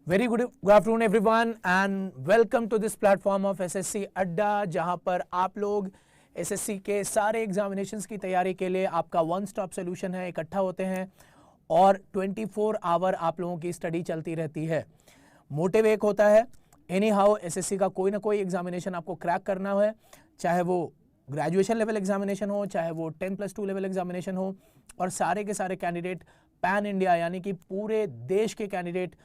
Very good afternoon everyone and welcome to this platform of SSC Adda, जहां पर आप लोग एसएससी के सारे एग्जामिनेशंस की तैयारी के लिए आपका वन स्टॉप सोल्यूशन है, इकट्ठा होते हैं और 24 आवर आप लोगों की स्टडी चलती रहती है। मोटिव एक होता है, एनी हाउ एसएससी का कोई ना कोई एग्जामिनेशन आपको क्रैक करना है, चाहे वो ग्रेजुएशन लेवल एग्जामिनेशन हो, चाहे वो 10+2 लेवल एग्जामिनेशन हो। और सारे के सारे कैंडिडेट पैन इंडिया यानी कि पूरे देश के कैंडिडेट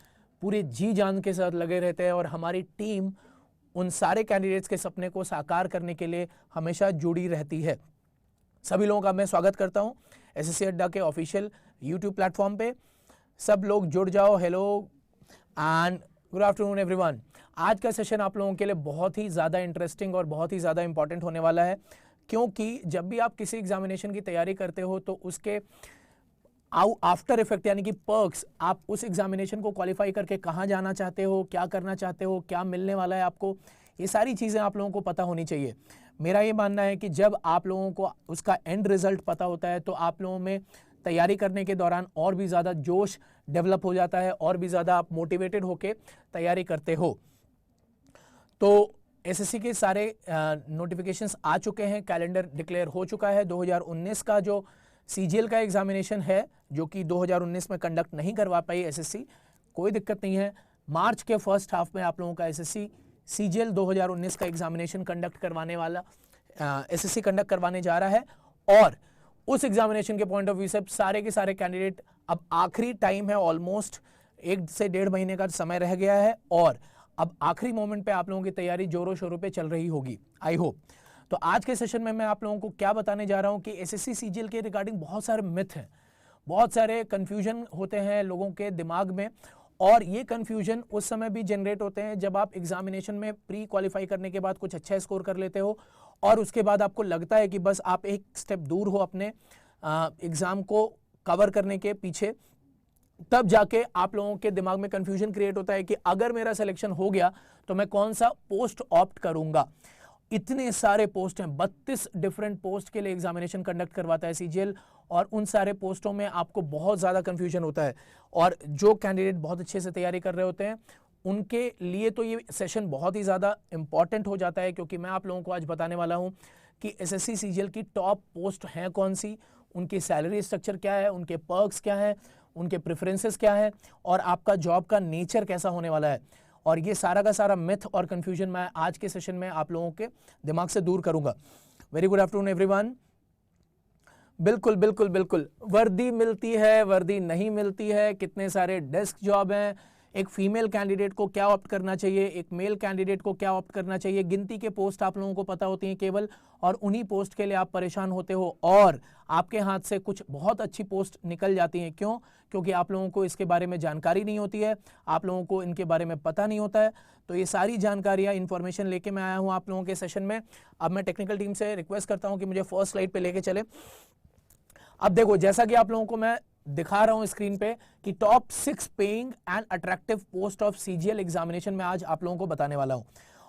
पूरे जी जान के साथ लगे रहते हैं और हमारी टीम उन सारे कैंडिडेट्स के सपने को साकार करने के लिए हमेशा जुड़ी रहती है। सभी लोगों का मैं स्वागत करता हूं एसएससी अड्डा के ऑफिशियल यूट्यूब प्लेटफॉर्म पे। सब लोग जुड़ जाओ। Hello and good afternoon everyone. आज का सेशन आप लोगों के लिए बहुत ही ज़्यादा इंटरेस्टिंग और बहुत ही ज़्यादा इंपॉर्टेंट होने वाला है, क्योंकि जब भी आप किसी एग्जामिनेशन की तैयारी करते हो तो उसके आफ्टर इफेक्ट यानी कि पर्क्स, आप उस एग्जामिनेशन को क्वालिफाई करके कहाँ जाना चाहते हो, क्या करना चाहते हो, क्या मिलने वाला है आपको, ये सारी चीज़ें आप लोगों को पता होनी चाहिए। मेरा ये मानना है कि जब आप लोगों को उसका एंड रिजल्ट पता होता है तो आप लोगों में तैयारी करने के दौरान और भी ज़्यादा जोश डेवलप हो जाता है और भी ज़्यादा आप मोटिवेटेड होकर तैयारी करते हो। तो एसएससी के सारे नोटिफिकेशंस आ चुके हैं, कैलेंडर डिक्लेयर हो चुका है। 2019 का जो सीजीएल का एग्जामिनेशन है, जो कि 2019 में कंडक्ट नहीं करवा पाई एसएससी, कोई दिक्कत नहीं है। मार्च के फर्स्ट हाफ में आप लोगों का एसएससी सीजीएल 2019 का एग्जामिनेशन कंडक्ट करवाने वाला एसएससी कंडक्ट करवाने जा रहा है। और उस एग्जामिनेशन के पॉइंट ऑफ व्यू से सारे के सारे कैंडिडेट, अब आखिरी टाइम है, ऑलमोस्ट 1 से 1.5 महीने का समय रह गया है और अब आखिरी मोमेंट पे आप लोगों की तैयारी जोरों शोरों पे चल रही होगी, आई होप। तो आज के सेशन में मैं आप लोगों को क्या बताने जा रहा हूं कि एसएससी सीजीएल के रिगार्डिंग बहुत सारे मिथ हैं, बहुत सारे कंफ्यूजन होते हैं लोगों के दिमाग में। और ये कंफ्यूजन उस समय भी जनरेट होते हैं जब आप एग्जामिनेशन में प्री क्वालिफाई करने के बाद कुछ अच्छा स्कोर कर लेते हो और उसके बाद आपको लगता है कि बस आप एक स्टेप दूर हो अपने एग्जाम को कवर करने के पीछे। तब जाके आप लोगों के दिमाग में कंफ्यूजन क्रिएट होता है कि अगर मेरा सिलेक्शन हो गया तो मैं कौन सा पोस्ट ऑप्ट करूंगा। इतने सारे पोस्ट हैं, 32 डिफरेंट पोस्ट के लिए एग्जामिनेशन कंडक्ट करवाता है सीजीएल और उन सारे पोस्टों में आपको बहुत ज़्यादा कंफ्यूजन होता है। और जो कैंडिडेट बहुत अच्छे से तैयारी कर रहे होते हैं उनके लिए तो ये सेशन बहुत ही ज़्यादा इंपॉर्टेंट हो जाता है, क्योंकि मैं आप लोगों को आज बताने वाला हूँ कि एसएससी सीजीएल की टॉप पोस्ट हैं कौन सी, उनकी सैलरी स्ट्रक्चर क्या है, उनके पर्क्स क्या है, उनके प्रेफरेंसेस क्या है और आपका जॉब का नेचर कैसा होने वाला है। और ये सारा का सारा मिथ और कंफ्यूजन मैं आज के सेशन में आप लोगों के दिमाग से दूर करूंगा। Very good afternoon everyone. बिल्कुल बिल्कुल बिल्कुल, वर्दी मिलती है, वर्दी नहीं मिलती है, कितने सारे डेस्क जॉब हैं, एक फीमेल कैंडिडेट को क्या ऑप्ट करना चाहिए, एक मेल कैंडिडेट को क्या ऑप्ट करना चाहिए। गिनती के पोस्ट आप लोगों को पता होती हैं केवल, और उन्हीं पोस्ट के लिए आप परेशान होते हो और आपके हाथ से कुछ बहुत अच्छी पोस्ट निकल जाती हैं। क्यों? क्योंकि आप लोगों को इसके बारे में जानकारी नहीं होती है, आप लोगों को इनके बारे में पता नहीं होता है। तो ये सारी जानकारियाँ, इन्फॉर्मेशन लेके मैं आया हूँ आप लोगों के सेशन में। अब मैं टेक्निकल टीम से रिक्वेस्ट करता हूँ कि मुझे फर्स्ट स्लाइड पे लेके चले। अब देखो, जैसा कि आप लोगों को मैं दिखा रहा हूं स्क्रीन पे कि top 6 paying and attractive post of CGL examination में आज आप लोगों को बताने वाला हूं।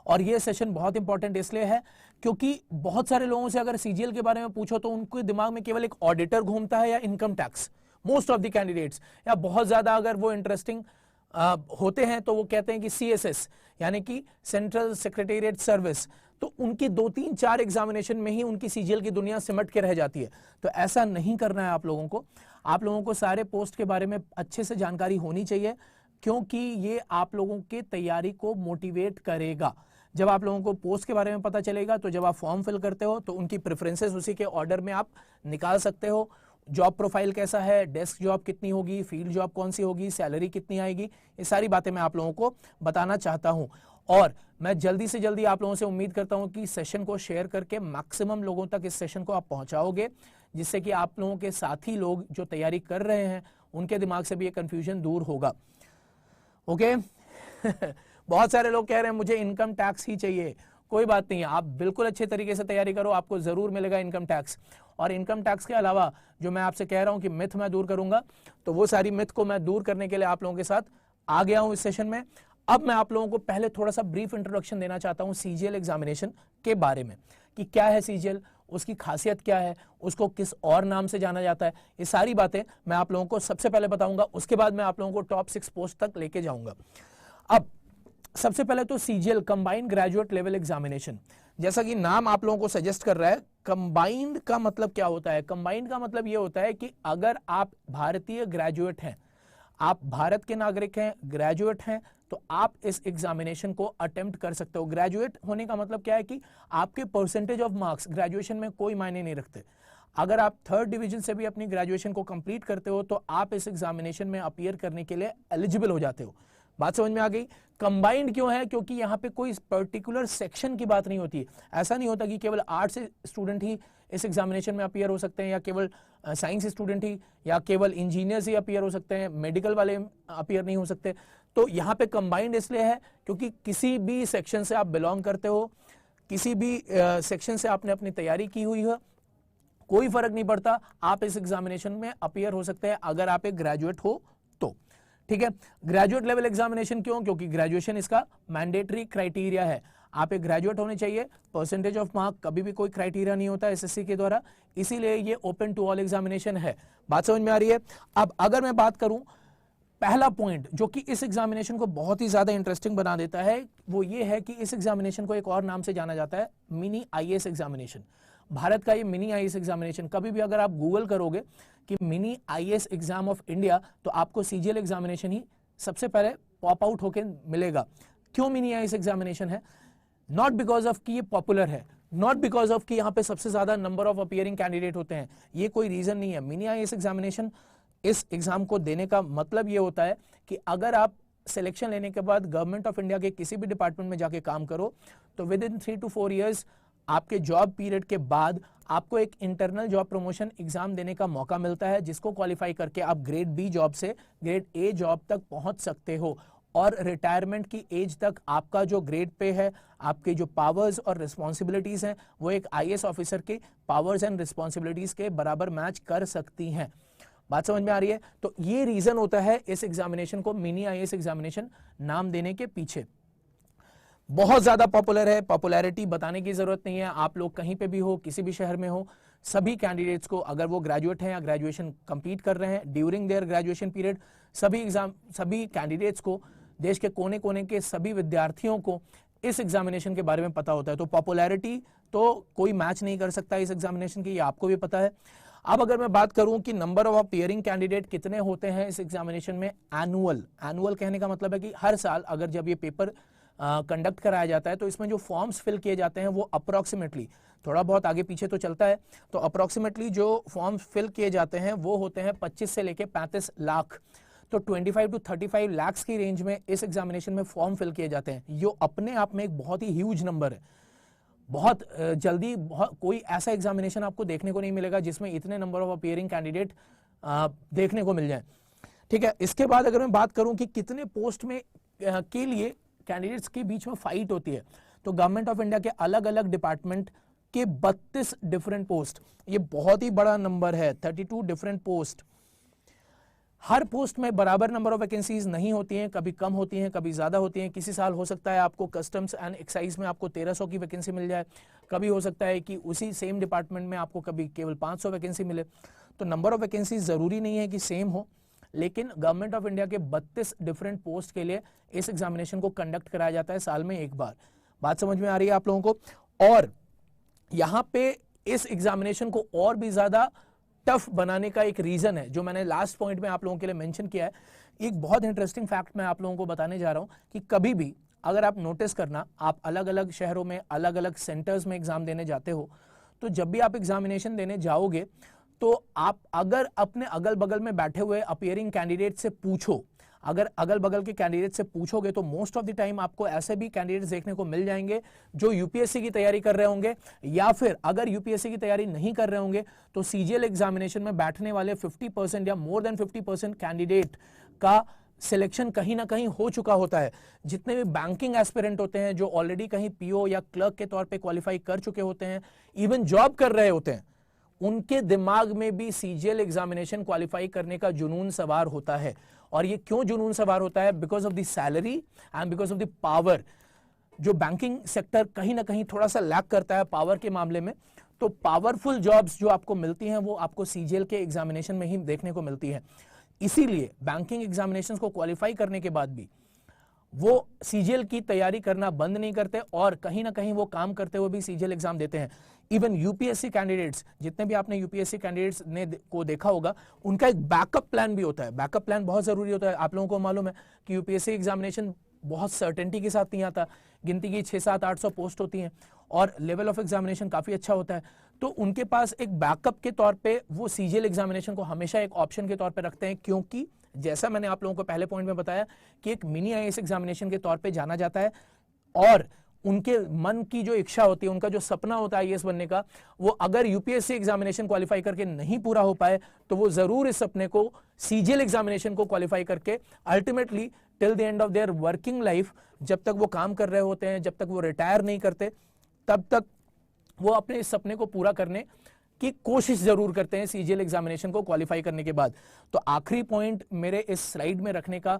और ये सेशन बहुत इंपॉर्टेंट इसलिए है क्योंकि बहुत सारे लोगों से अगर सीजीएल के बारे में पूछो तो उनके दिमाग में केवल एक ऑडिटर घूमता है या income tax, most of the candidates, या बहुत ज्यादा अगर वो इंटरेस्टिंग होते हैं तो वो कहते हैं कि सीएसएस यानी कि सेंट्रल सेक्रेटेरिएट सर्विस। तो उनकी 2-3-4 एग्जामिनेशन में ही उनकी सीजीएल की दुनिया सिमट के रह जाती है। तो ऐसा नहीं करना है आप लोगों को। आप लोगों को सारे पोस्ट के बारे में अच्छे से जानकारी होनी चाहिए, क्योंकि ये आप लोगों की तैयारी को मोटिवेट करेगा। जब आप लोगों को पोस्ट के बारे में पता चलेगा तो जब आप फॉर्म फिल करते हो तो उनकी प्रेफरेंसेस उसी के ऑर्डर में आप निकाल सकते हो। जॉब प्रोफाइल कैसा है, डेस्क जॉब कितनी होगी, फील्ड जॉब कौन सी होगी, सैलरी कितनी आएगी, ये सारी बातें मैं आप लोगों को बताना चाहता हूं। और मैं जल्दी से जल्दी आप लोगों से उम्मीद करता हूं कि सेशन को शेयर करके मैक्सिमम लोगों तक इस सेशन को आप पहुंचाओगे, जिससे कि आप लोगों के साथी लोग जो तैयारी कर रहे हैं उनके दिमाग से भी ये कंफ्यूजन दूर होगा। ओके बहुत सारे लोग कह रहे हैं मुझे इनकम टैक्स ही चाहिए। कोई बात नहीं है, आप बिल्कुल अच्छे तरीके से तैयारी करो, आपको जरूर मिलेगा इनकम टैक्स। और इनकम टैक्स के अलावा जो मैं आपसे कह रहा हूं कि मिथ मैं दूर करूंगा, तो वो सारी मिथ को मैं दूर करने के लिए आप लोगों के साथ आ गया हूं इस सेशन में। अब मैं आप लोगों को पहले थोड़ा सा ब्रीफ इंट्रोडक्शन देना चाहता हूं सीजीएल एग्जामिनेशन के बारे में, कि क्या है सीजीएल, उसकी खासियत क्या है, उसको किस और नाम से जाना जाता है। ये सारी बातें मैं आप लोगों को सबसे पहले बताऊंगा, उसके बाद मैं आप लोगों को टॉप 6 पोस्ट तक लेके जाऊंगा। अब सबसे पहले तो CGL combined graduate level examination, जैसा कि नाम आप लोगों को सजेस्ट कर रहा है, कंबाइंड का मतलब क्या होता है? कंबाइंड का मतलब यह होता है कि अगर आप भारतीय ग्रेजुएट हैं, आप भारत के नागरिक हैं, ग्रेजुएट हैं, तो आप इस एग्जामिनेशन को अटेम्प्ट कर सकते हो। ग्रेजुएट होने का मतलब क्या है कि आपके परसेंटेज ऑफ मार्क्स ग्रेजुएशन में कोई मायने नहीं रखते। अगर आप 3rd डिवीजन से भी अपनी ग्रेजुएशन को कंप्लीट करते हो तो आप इस एग्जामिनेशन में अपीयर करने के लिए एलिजिबल हो जाते हो। बात समझ में आ गई? कंबाइंड क्यों है? क्योंकि यहाँ पे कोई पर्टिकुलर सेक्शन की बात नहीं होती है। ऐसा नहीं होता कि केवल आर्ट्स स्टूडेंट ही इस एग्जामिनेशन में अपीयर हो सकते हैं, या केवल साइंस स्टूडेंट ही, या केवल इंजीनियर्स ही अपीयर हो सकते हैं, मेडिकल वाले अपीयर नहीं हो सकते। तो यहाँ पे कंबाइंड इसलिए है क्योंकि किसी भी सेक्शन से आप बिलोंग करते हो, किसी भी सेक्शन से आपने अपनी तैयारी की हुई है, कोई फर्क नहीं पड़ता, आप इस एग्जामिनेशन में अपीयर हो सकते हैं अगर आप एक ग्रेजुएट हो तो। ठीक है, ग्रेजुएट लेवल एग्जामिनेशन क्यों? क्योंकि ग्रेजुएशन इसका मैंडेटरी क्राइटेरिया है। आप एक ग्रेजुएट होने चाहिए, परसेंटेज ऑफ मार्क कभी भी कोई क्राइटेरिया नहीं होता एसएससी के द्वारा, इसीलिए ये ओपन टू ऑल एग्जामिनेशन है। बात समझ में आ रही है? अब अगर मैं बात करूं, पहला पॉइंट जो कि इस एग्जामिनेशन को बहुत ही ज्यादा इंटरेस्टिंग बना देता है वो ये है कि इस एग्जामिनेशन को एक और नाम से जाना जाता है, मिनी आईएएस एग्जामिनेशन। भारत का ये मिनी आईएएस एग्जामिनेशन, कभी भी अगर आप गूगल करोगे कि mini IAS exam of India तो आपको सीजीएल एग्जामिनेशन ही सबसे पहले पॉप आउट होकर मिलेगा। क्यों मिनी आईएएस एग्जामिनेशन है? नॉट बिकॉज ऑफ कि ये पॉपुलर है, नॉट बिकॉज ऑफ कि यहाँ पे सबसे ज्यादा नंबर ऑफ अपीयरिंग कैंडिडेट होते हैं, ये कोई रीजन नहीं है। मिनी आईएएस एग्जामिनेशन, इस एग्जाम को देने का मतलब ये होता है कि अगर आप सिलेक्शन लेने के बाद गवर्नमेंट ऑफ इंडिया के किसी भी डिपार्टमेंट में जाके काम करो तो विद इन 3 to 4 ईयर्स आपके जॉब पीरियड के बाद आपको एक इंटरनल जॉब प्रमोशन एग्जाम देने का मौका मिलता है, जिसको क्वालिफाई करके आप ग्रेड बी जॉब से ग्रेड ए जॉब तक पहुंच सकते हो, और रिटायरमेंट की एज तक आपका जो ग्रेड पे है, आपके जो पावर्स और रिस्पॉन्सिबिलिटीज हैं वो एक आईएएस ऑफिसर के पावर्स एंड रिस्पॉन्सिबिलिटीज के बराबर मैच कर सकती हैं। बात समझ में आ रही है? तो ये रीजन होता है इस एग्जामिनेशन को मिनी आईएएस एग्जामिनेशन नाम देने के पीछे। बहुत ज्यादा पॉपुलर है, पॉपुलैरिटी बताने की जरूरत नहीं है। आप लोग कहीं पे भी हो, किसी भी शहर में हो, सभी कैंडिडेट्स को, अगर वो ग्रेजुएट हैं या ग्रेजुएशन कंप्लीट कर रहे हैं ड्यूरिंग देयर ग्रेजुएशन पीरियड, सभी कैंडिडेट्स को, देश के कोने कोने के सभी विद्यार्थियों को इस एग्जामिनेशन के बारे में पता होता है। तो पॉपुलैरिटी तो कोई मैच नहीं कर सकता इस एग्जामिनेशन की, ये आपको भी पता है। अब अगर मैं बात करूं कि नंबर ऑफ अपीयरिंग कैंडिडेट कितने होते हैं इस एग्जामिनेशन में, एनुअल कहने का मतलब है कि हर साल अगर जब ये पेपर कंडक्ट कराया जाता है तो इसमें जो फॉर्म्स फिल किए जाते हैं वो अप्रोक्सीमेटली, थोड़ा बहुत आगे पीछे तो चलता है, तो अप्रोक्सीमेटली जो फॉर्म्स फिल किए जाते हैं वो होते हैं 25 से लेके 35 लाख। तो 25 to 35 लाख की रेंज में इस एग्जामिनेशन में फॉर्म फिल किए जाते हैं। ये अपने आप में एक बहुत ही ह्यूज नंबर है। बहुत जल्दी कोई ऐसा एग्जामिनेशन आपको देखने को नहीं मिलेगा जिसमें इतने नंबर ऑफ अपीयरिंग कैंडिडेट देखने को मिल जाए। ठीक है, इसके बाद अगर मैं बात करूं कि कितने पोस्ट में के लिए कैंडिडेट्स के बीच में फाइट होती है, तो गवर्नमेंट ऑफ इंडिया के अलग अलग डिपार्टमेंट के 32 डिफरेंट पोस्ट, ये बहुत ही बड़ा नंबर है, 32 डिफरेंट पोस्ट। हर पोस्ट में बराबर नंबर ऑफ वैकेंसीज नहीं होती हैं, कभी कम होती हैं, कभी ज्यादा होती हैं। किसी साल हो सकता है आपको कस्टम्स एंड एक्साइज में आपको 1300 की वैकेंसी मिल जाए, कभी हो सकता है कि उसी सेम डिपार्टमेंट में आपको कभी केवल 500 वैकेंसी मिले। तो नंबर ऑफ वैकेंसीज जरूरी नहीं है कि सेम हो, लेकिन गवर्नमेंट ऑफ इंडिया के 32 डिफरेंट पोस्ट के लिए इस एग्जामिनेशन को कंडक्ट कराया जाता है साल में एक बार। बात समझ में आ रही है आप लोगों को? और यहां पे इस एग्जामिनेशन को और भी ज्यादा टफ बनाने का एक रीजन है जो मैंने लास्ट पॉइंट में आप लोगों के लिए मेंशन किया है। एक बहुत इंटरेस्टिंग फैक्ट मैं आप लोगों को बताने जा रहा हूं कि कभी भी अगर आप नोटिस करना, आप अलग अलग शहरों में अलग अलग सेंटर्स में एग्जाम देने जाते हो, तो जब भी आप एग्जामिनेशन देने जाओगे तो आप अगर अपने अगल बगल में बैठे हुए अपीयरिंग कैंडिडेट से पूछो, अगर अगल बगल के कैंडिडेट से पूछोगे तो मोस्ट ऑफ द टाइम आपको ऐसे भी कैंडिडेट्स देखने को मिल जाएंगे जो यूपीएससी की तैयारी कर रहे होंगे, या फिर अगर यूपीएससी की तैयारी नहीं कर रहे होंगे तो सीजीएल एग्जामिनेशन में बैठने वाले 50% या मोर देन 50% कैंडिडेट का सिलेक्शन कहीं ना कहीं हो चुका होता है। जितने भी बैंकिंग एस्पिरेंट होते हैं जो ऑलरेडी कहीं पीओ या क्लर्क के तौर पे क्वालिफाई कर चुके होते हैं, इवन जॉब कर रहे होते हैं, उनके दिमाग में भी सीजीएल एग्जामिनेशन क्वालिफाई करने का जुनून सवार होता है। और ये क्यों जुनून सवार होता है? Because of the salary and because of the power. जो बैंकिंग सेक्टर कहीं ना कहीं थोड़ा सा लैक करता है पावर के मामले में, तो पावरफुल जॉब्स जो आपको मिलती हैं वो आपको सीजीएल के एग्जामिनेशन में ही देखने को मिलती है। इसीलिए बैंकिंग एग्जामिनेशंस को क्वालिफाई करने के बाद भी वो सीजीएल की तैयारी करना बंद नहीं करते और कहीं ना कहीं वो काम करते हुए भी सीजीएल एग्जाम देते हैं। इवन यूपीएससी कैंडिडेट्स, जितने भी आपने यूपीएससी कैंडिडेट्स ने को देखा होगा, उनका एक बैकअप प्लान भी होता है। बैकअप प्लान बहुत जरूरी होता है। आप लोगों को मालूम है कि यूपीएससी एग्जामिनेशन बहुत सर्टेनिटी के साथ नहीं आता, गिनती की 600-700-800 पोस्ट होती हैं और लेवल ऑफ एग्जामिनेशन काफी अच्छा होता है। तो उनके पास एक बैकअप के तौर पे वो सीजीएल एग्जामिनेशन को हमेशा एक ऑप्शन के तौर पे रखते हैं, क्योंकि जैसा मैंने आप लोगों को पहले पॉइंट में बताया कि एक मिनी आईएएस एग्जामिनेशन के तौर पे जाना जाता है और उनके मन की जो इच्छा होती है, उनका जो सपना होता है आईएएस बनने का, वो अगर यूपीएससी एग्जामिनेशन क्वालिफाई करके नहीं पूरा हो पाए तो वो जरूर इस सपने को सीजीएल एग्जामिनेशन को क्वालिफाई करके ultimately till the end of their working life, जब तक वो काम कर रहे होते हैं, जब तक वो रिटायर नहीं करते, तब तक वो अपने इस सपने को पूरा करने की कोशिश जरूर करते हैं सीजीएल एग्जामिनेशन को क्वालिफाई करने के बाद। तो आखिरी पॉइंट मेरे इस स्लाइड में रखने का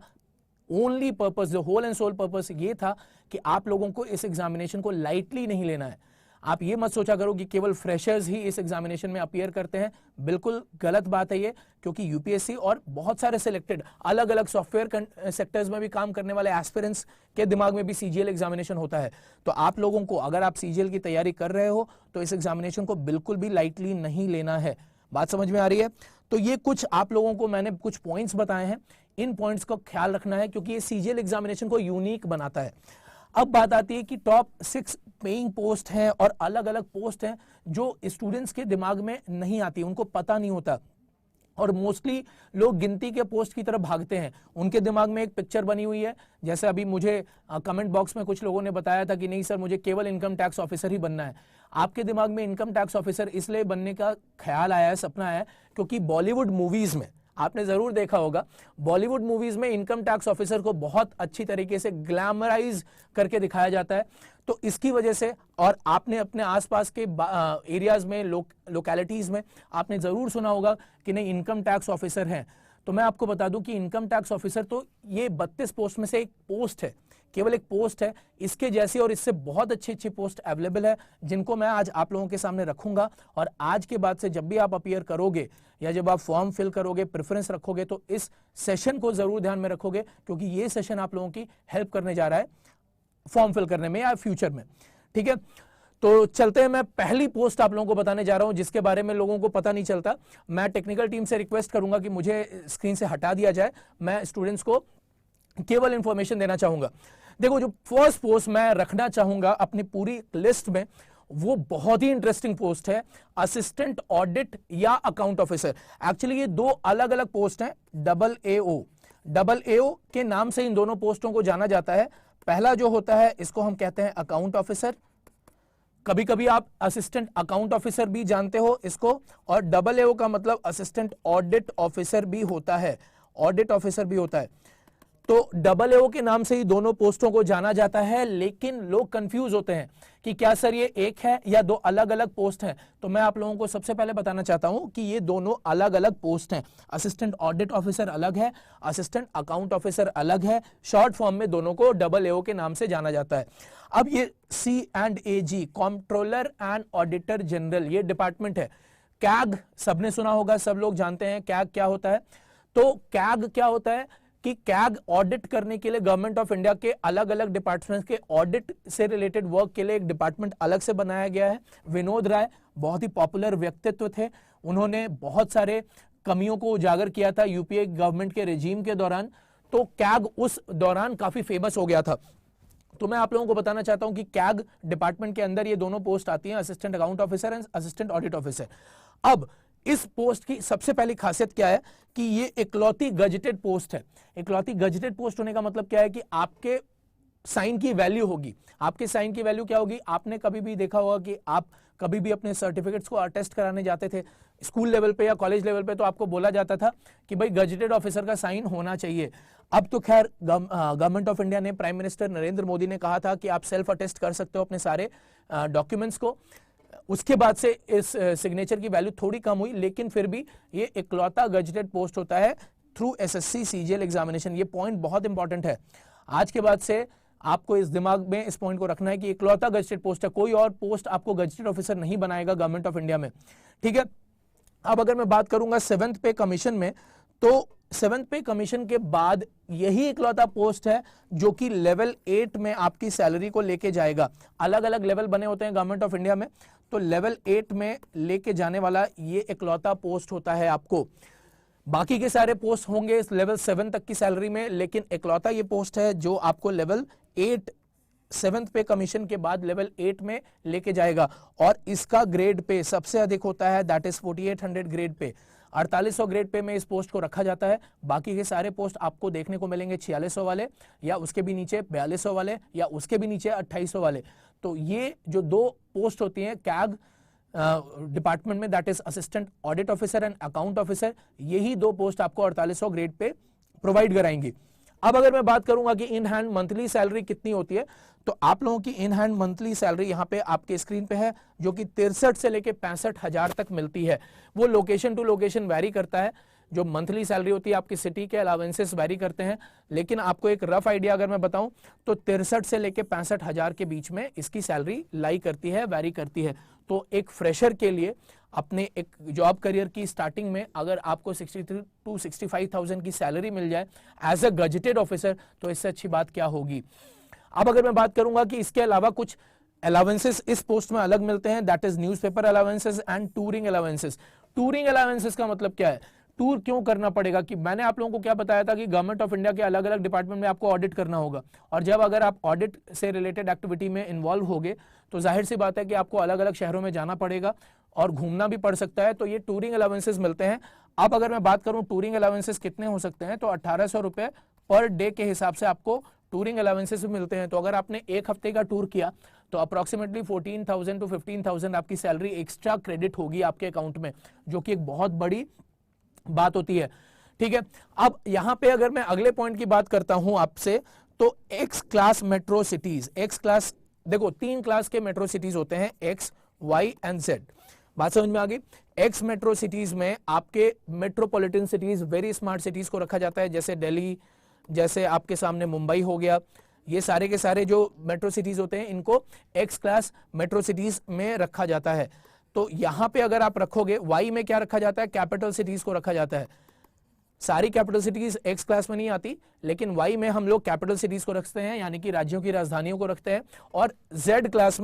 ओनली पर्पस, जो होल एंड सोल पर्पस ये था कि आप लोगों को इस एग्जामिनेशन को लाइटली नहीं लेना है। आप ये मत सोचा करो कि केवल फ्रेशर्स ही इस एग्जामिनेशन में अपीयर करते हैं, बिल्कुल गलत बात है ये, क्योंकि यूपीएससी और बहुत सारे सिलेक्टेड अलग अलग सॉफ्टवेयर सेक्टर्स में भी काम करने वाले एस्पिरेंट्स के दिमाग में भी सीजीएल एग्जामिनेशन होता है। तो आप लोगों को, अगर आप सीजीएल की तैयारी कर रहे हो, तो इस एग्जामिनेशन को बिल्कुल भी लाइटली नहीं लेना है। बात समझ में आ रही है? तो ये कुछ आप लोगों को मैंने कुछ पॉइंट्स बताए हैं, इन पॉइंट्स का ख्याल रखना है क्योंकि ये सीजीएल एग्जामिनेशन को यूनिक बनाता है। अब बात आती है कि टॉप 6 पेइंग पोस्ट हैं और अलग अलग पोस्ट हैं जो स्टूडेंट्स के दिमाग में नहीं आती, उनको पता नहीं होता और मोस्टली लोग गिनती के पोस्ट की तरफ भागते हैं। उनके दिमाग में एक पिक्चर बनी हुई है, जैसे अभी मुझे कमेंट बॉक्स में कुछ लोगों ने बताया था कि नहीं सर मुझे केवल इनकम टैक्स ऑफिसर ही बनना है। आपके दिमाग में इनकम टैक्स ऑफिसर इसलिए बनने का ख्याल आया है, सपना आया है, क्योंकि बॉलीवुड मूवीज में आपने जरूर देखा होगा, बॉलीवुड मूवीज में इनकम टैक्स ऑफिसर को बहुत अच्छी तरीके से ग्लैमराइज करके दिखाया जाता है। तो इसकी वजह से, और आपने अपने आसपास के एरियाज में, लोकेलिटीज में आपने जरूर सुना होगा कि नहीं इनकम टैक्स ऑफिसर हैं। तो मैं आपको बता दूं कि इनकम टैक्स ऑफिसर तो ये 32 पोस्ट में से एक पोस्ट है, केवल एक पोस्ट है। इसके जैसी और इससे बहुत अच्छी अच्छी पोस्ट अवेलेबल है, जिनको मैं आज आप लोगों के सामने रखूंगा। और आज के बाद से जब भी आप अपीयर करोगे या जब आप फॉर्म फिल करोगे, प्रेफरेंस रखोगे, तो इस सेशन को जरूर ध्यान में रखोगे, क्योंकि ये सेशन आप लोगों की हेल्प करने जा रहा है फॉर्म फिल करने में या फ्यूचर में। ठीक है, तो चलते हैं। मैं पहली पोस्ट आप लोगों को बताने जा रहा हूं जिसके बारे में लोगों को पता नहीं चलता। मैं टेक्निकल टीम से रिक्वेस्ट करूंगा कि मुझे स्क्रीन से हटा दिया जाए, मैं स्टूडेंट्स को केवल इंफॉर्मेशन देना चाहूंगा। देखो, जो फर्स्ट पोस्ट मैं रखना चाहूंगा अपनी पूरी लिस्ट में, वो बहुत ही इंटरेस्टिंग पोस्ट है, असिस्टेंट ऑडिट या अकाउंट ऑफिसर। एक्चुअली ये दो अलग अलग पोस्ट हैं, डबल एओ के नाम से इन दोनों पोस्टों को जाना जाता है। पहला जो होता है इसको हम कहते हैं अकाउंट ऑफिसर, कभी कभी आप असिस्टेंट अकाउंट ऑफिसर भी जानते हो इसको, और डबल एओ का मतलब असिस्टेंट ऑडिट ऑफिसर भी होता है, ऑडिट ऑफिसर भी होता है। तो डबल एओ के नाम से ही दोनों पोस्टों को जाना जाता है, लेकिन लोग कंफ्यूज होते हैं कि क्या सर ये एक है या दो अलग अलग पोस्ट हैं। तो मैं आप लोगों को सबसे पहले बताना चाहता हूं कि ये दोनों अलग अलग पोस्ट हैं। असिस्टेंट ऑडिट ऑफिसर अलग है, असिस्टेंट अकाउंट ऑफिसर अलग है। शॉर्ट फॉर्म में दोनों को डबल एओ के नाम से जाना जाता है। अब ये C&AG, controller and auditor general, ये डिपार्टमेंट है। कैग सबने सुना होगा, सब लोग जानते हैं कैग क्या होता है। तो कैग क्या होता है कि कैग ऑडिट करने के लिए गवर्नमेंट ऑफ इंडिया के अलग अलग डिपार्टमेंट्स के ऑडिट से रिलेटेड वर्क के लिए एक डिपार्टमेंट अलग से बनाया गया है। विनोद राय बहुत ही पॉपुलर व्यक्तित्व थे, उन्होंने बहुत सारे कमियों को उजागर किया था यूपीए गवर्नमेंट के रेजीम के दौरान। तो कैग उस दौरान काफी फेमस हो गया था। तो मैं आप लोगों को बताना चाहता हूं कि कैग डिपार्टमेंट के अंदर ये दोनों पोस्ट आती हैं, assistant account officer and assistant audit officer. अब इस पोस्ट की सबसे पहली खासियत क्या है कि ये इकलौती गजेटेड पोस्ट है। इकलौती गजेटेड पोस्ट होने का मतलब क्या है कि आपके साइन की वैल्यू होगी। आपके साइन की वैल्यू क्या होगी? आपने कभी भी देखा होगा कि आप कभी भी अपने सर्टिफिकेट्स को अटेस्ट कराने जाते थे स्कूल लेवल पे या कॉलेज लेवल पे, तो आपको बोला जाता था कि भाई गजेटेड ऑफिसर का साइन होना चाहिए। अब तो खैर गवर्नमेंट ऑफ इंडिया ने, प्राइम मिनिस्टर नरेंद्र मोदी ने कहा था कि आप सेल्फ अटेस्ट कर सकते हो अपने सारे डॉक्यूमेंट्स को। उसके बाद से इस सिग्नेचर की वैल्यू थोड़ी कम हुई, लेकिन फिर भी ये इकलौता गजेटेड पोस्ट होता है थ्रू एसएससी सीजीएल एग्जामिनेशन। ये पॉइंट बहुत इंपॉर्टेंट है। आज के बाद से आपको इस दिमाग में इस पॉइंट को रखना है कि इकलौता गजेटेड पोस्ट है, कोई और पोस्ट आपको गजेटेड ऑफिसर नहीं बनाएगा गवर्नमेंट ऑफ इंडिया में। ठीक है, अब अगर मैं बात करूंगा 7th पे कमीशन में, तो 7th पे कमीशन के बाद यही इकलौता पोस्ट है जो कि लेवल 8 में आपकी सैलरी को लेके जाएगा। अलग अलग लेवल बने होते हैं गवर्नमेंट ऑफ इंडिया में, तो लेवल 8 में लेके जाने वाला ये इकलौता पोस्ट होता है आपको। बाकी के सारे पोस्ट होंगे इस लेवल 7 तक की सैलरी में, लेकिन इकलौता ये पोस्ट है जो आपको लेवल 8 7th पे कमीशन के बाद लेवल 8 में लेके जाएगा। और इसका ग्रेड पे सबसे अधिक होता है, that is 4800 grade pay, 4800 grade pay में इस पोस्ट को रखा जाता है। बाकी के सारे पोस्ट आपको देखने को मिलेंगे 4600 वाले, या उसके भी नीचे 4200 वाले, या उसके भी नीचे 2800 वाले। तो ये जो दो पोस्ट होती हैं कैग डिपार्टमेंट में, that is assistant audit officer and account officer, यही दो पोस्ट आपको 4800 ग्रेड पे प्रोवाइड कराएंगी। अब अगर मैं बात करूंगा कि इन हैंड मंथली सैलरी कितनी होती है, तो आप लोगों की इन हैंड मंथली सैलरी यहां पे आपके स्क्रीन पे है, जो कि 63 से लेके 65,000 तक मिलती है। वो लोकेशन टू लोकेशन वैरी करता है। जो मंथली सैलरी होती है आपकी सिटी के अलावेंसेस वैरी करते हैं, लेकिन आपको एक रफ आइडिया अगर मैं बताऊं तो 63 से लेके 65,000 के बीच में इसकी सैलरी लाई करती है, वैरी करती है। तो एक फ्रेशर के लिए अपने एक जॉब करियर की स्टार्टिंग में अगर आपको 63 to 65,000 की सैलरी मिल जाए एज अ गजेटेड ऑफिसर, तो इससे अच्छी बात क्या होगी। अब अगर मैं बात करूंगा कि इसके अलावा कुछ अलावेंसेस इस पोस्ट में अलग मिलते हैं, that is newspaper allowances and touring allowances. Touring allowances का मतलब क्या है, टूर क्यों करना पड़ेगा, कि मैंने आप लोगों को क्या बताया था कि गवर्नमेंट ऑफ इंडिया के अलग अलग डिपार्टमेंट में आपको ऑडिट करना होगा, और जब अगर आप ऑडिट से रिलेटेड एक्टिविटी में इन्वॉल्व होगे तो जाहिर सी बात है कि आपको अलग अलग शहरों में जाना पड़ेगा और घूमना भी पड़ सकता है, तो ये टूरिंग अलावेंसेस मिलते हैं। अब अगर मैं बात करूं टूरिंग अलावेंसेस कितने हो सकते हैं, तो 1800 रुपए पर डे के हिसाब से आपको टूरिंग अलावेंसेस भी मिलते हैं। तो अगर आपने एक हफ्ते का टूर किया तो अप्रोक्सीमेटली 14,000 to 15,000 आपकी सैलरी एक्स्ट्रा क्रेडिट होगी आपके अकाउंट में, जो कि एक बहुत बड़ी बात होती है। ठीक है, अब यहां पे अगर मैं अगले पॉइंट की बात करता हूं आपसे, तो x class metro cities, x class, देखो 3 क्लास के मेट्रो सिटीज होते हैं, एक्स, वाई एंड जेड। बात समझ में आ गई। एक्स मेट्रो सिटीज में आपके metropolitan cities, very smart cities को रखा जाता है, जैसे दिल्ली, जैसे आपके सामने मुंबई हो गया। ये सारे के सारे जो मेट्रो सिटीज होते हैं इनको एक्स क्लास मेट्रो सिटीज में रखा जाता है। तो यहां पे अगर आप रखोगे, वाई में क्या रखा जाता है, कैपिटल सिटीज को रखा जाता है। सारी कैपिटल सिटीज एक्स क्लास में नहीं आती, लेकिन वाई में हम लोग कैपिटल सिटीज को रखते हैं, यानी कि राज्यों की राजधानियों को रखते हैं। और जेड क्लास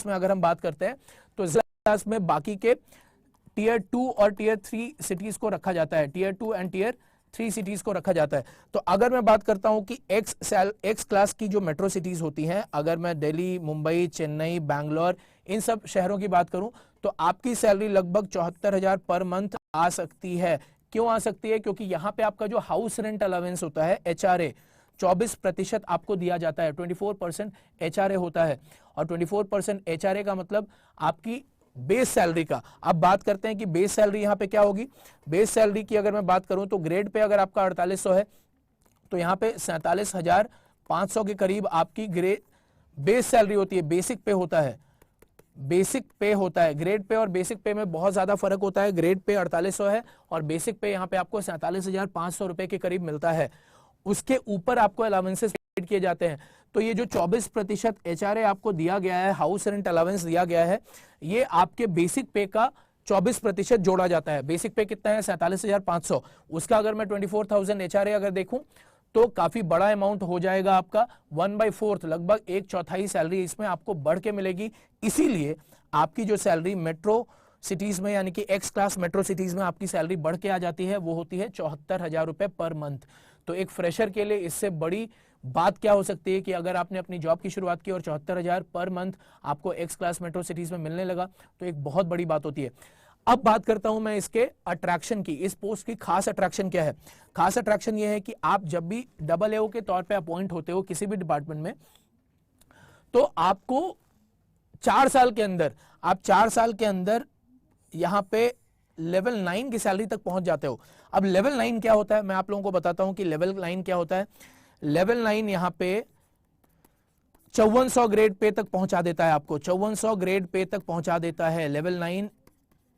में अगर हम बात करते हैं तो जेड क्लास में बाकी के टीयर 2 और टीयर 3 सिटीज को रखा जाता है, टीयर 2 एंड टीयर 3 सिटीज को रखा जाता है। तो अगर मैं बात करता हूं कि एक्स क्लास की जो मेट्रो सिटीज होती हैं, अगर मैं दिल्ली, मुंबई, चेन्नई, बैंगलोर, इन सब शहरों की बात करूं, तो आपकी सैलरी लगभग 74,000 पर मंथ आ सकती है। क्यों आ सकती है, क्योंकि यहां पे आपका जो हाउस रेंट अलावेंस होता है, HRA 24% आपको दिया जाता है, 24% HRA होता है। और 24% HRA का मतलब आपकी बेस सैलरी का। अब बात करते हैं कि बेस सैलरी यहां पे क्या होगी। बेस सैलरी की अगर मैं बात करूं तो ग्रेड पे अगर आपका 4800 है, तो यहां पे 47,500 के करीब आपकी ग्रेड बेस सैलरी होती है, बेसिक पे होता है, बेसिक पे होता है। ग्रेड पे और बेसिक पे में बहुत ज्यादा फर्क होता है। ग्रेड पे 4800 है और बेसिक पे यहाँ पे आपको 47,500 रुपए के करीब मिलता है। उसके ऊपर आपको अलावेंसेस किए जाते हैं। तो ये जो 24% HRA आपको दिया गया है, हाउस रेंट अलावेंस दिया गया है, ये आपके बेसिक पे का 24% जोड़ा जाता है। बेसिक पे कितना है, 47,500, उसका अगर मैं 24,000 HRA अगर देखूं तो काफी बड़ा अमाउंट हो जाएगा आपका। 1/4 लगभग 1/4 सैलरी इसमें आपको बढ़ के मिलेगी। इसीलिए आपकी जो सैलरी मेट्रो सिटीज में, यानी कि एक्स क्लास मेट्रो सिटीज में आपकी सैलरी बढ़ के आ जाती है, वो होती है 74,000 रुपए पर मंथ। तो एक फ्रेशर के लिए इससे बड़ी बात क्या हो सकती है कि अगर आपने अपनी जॉब की शुरुआत की और 74,000 पर मंथ आपको एक्स क्लास मेट्रो सिटीज में मिलने लगा, तो एक बहुत बड़ी बात होती है। अब बात करता हूं मैं इसके अट्रैक्शन की। इस पोस्ट की खास अट्रैक्शन क्या है। खास अट्रैक्शन यह है कि आप जब भी AAO के तौर पे अपॉइंट होते हो किसी भी डिपार्टमेंट में, तो आपको 4 साल के अंदर यहां पे लेवल 9 की सैलरी तक पहुंच जाते हो। अब लेवल 9 क्या होता है, मैं आप लोगों को बताता हूं कि लेवल 9 क्या होता है। लेवल 9 यहां पे 5400 ग्रेड पे तक पहुंचा देता है आपको, 5400 ग्रेड पे तक पहुंचा देता है लेवल 9।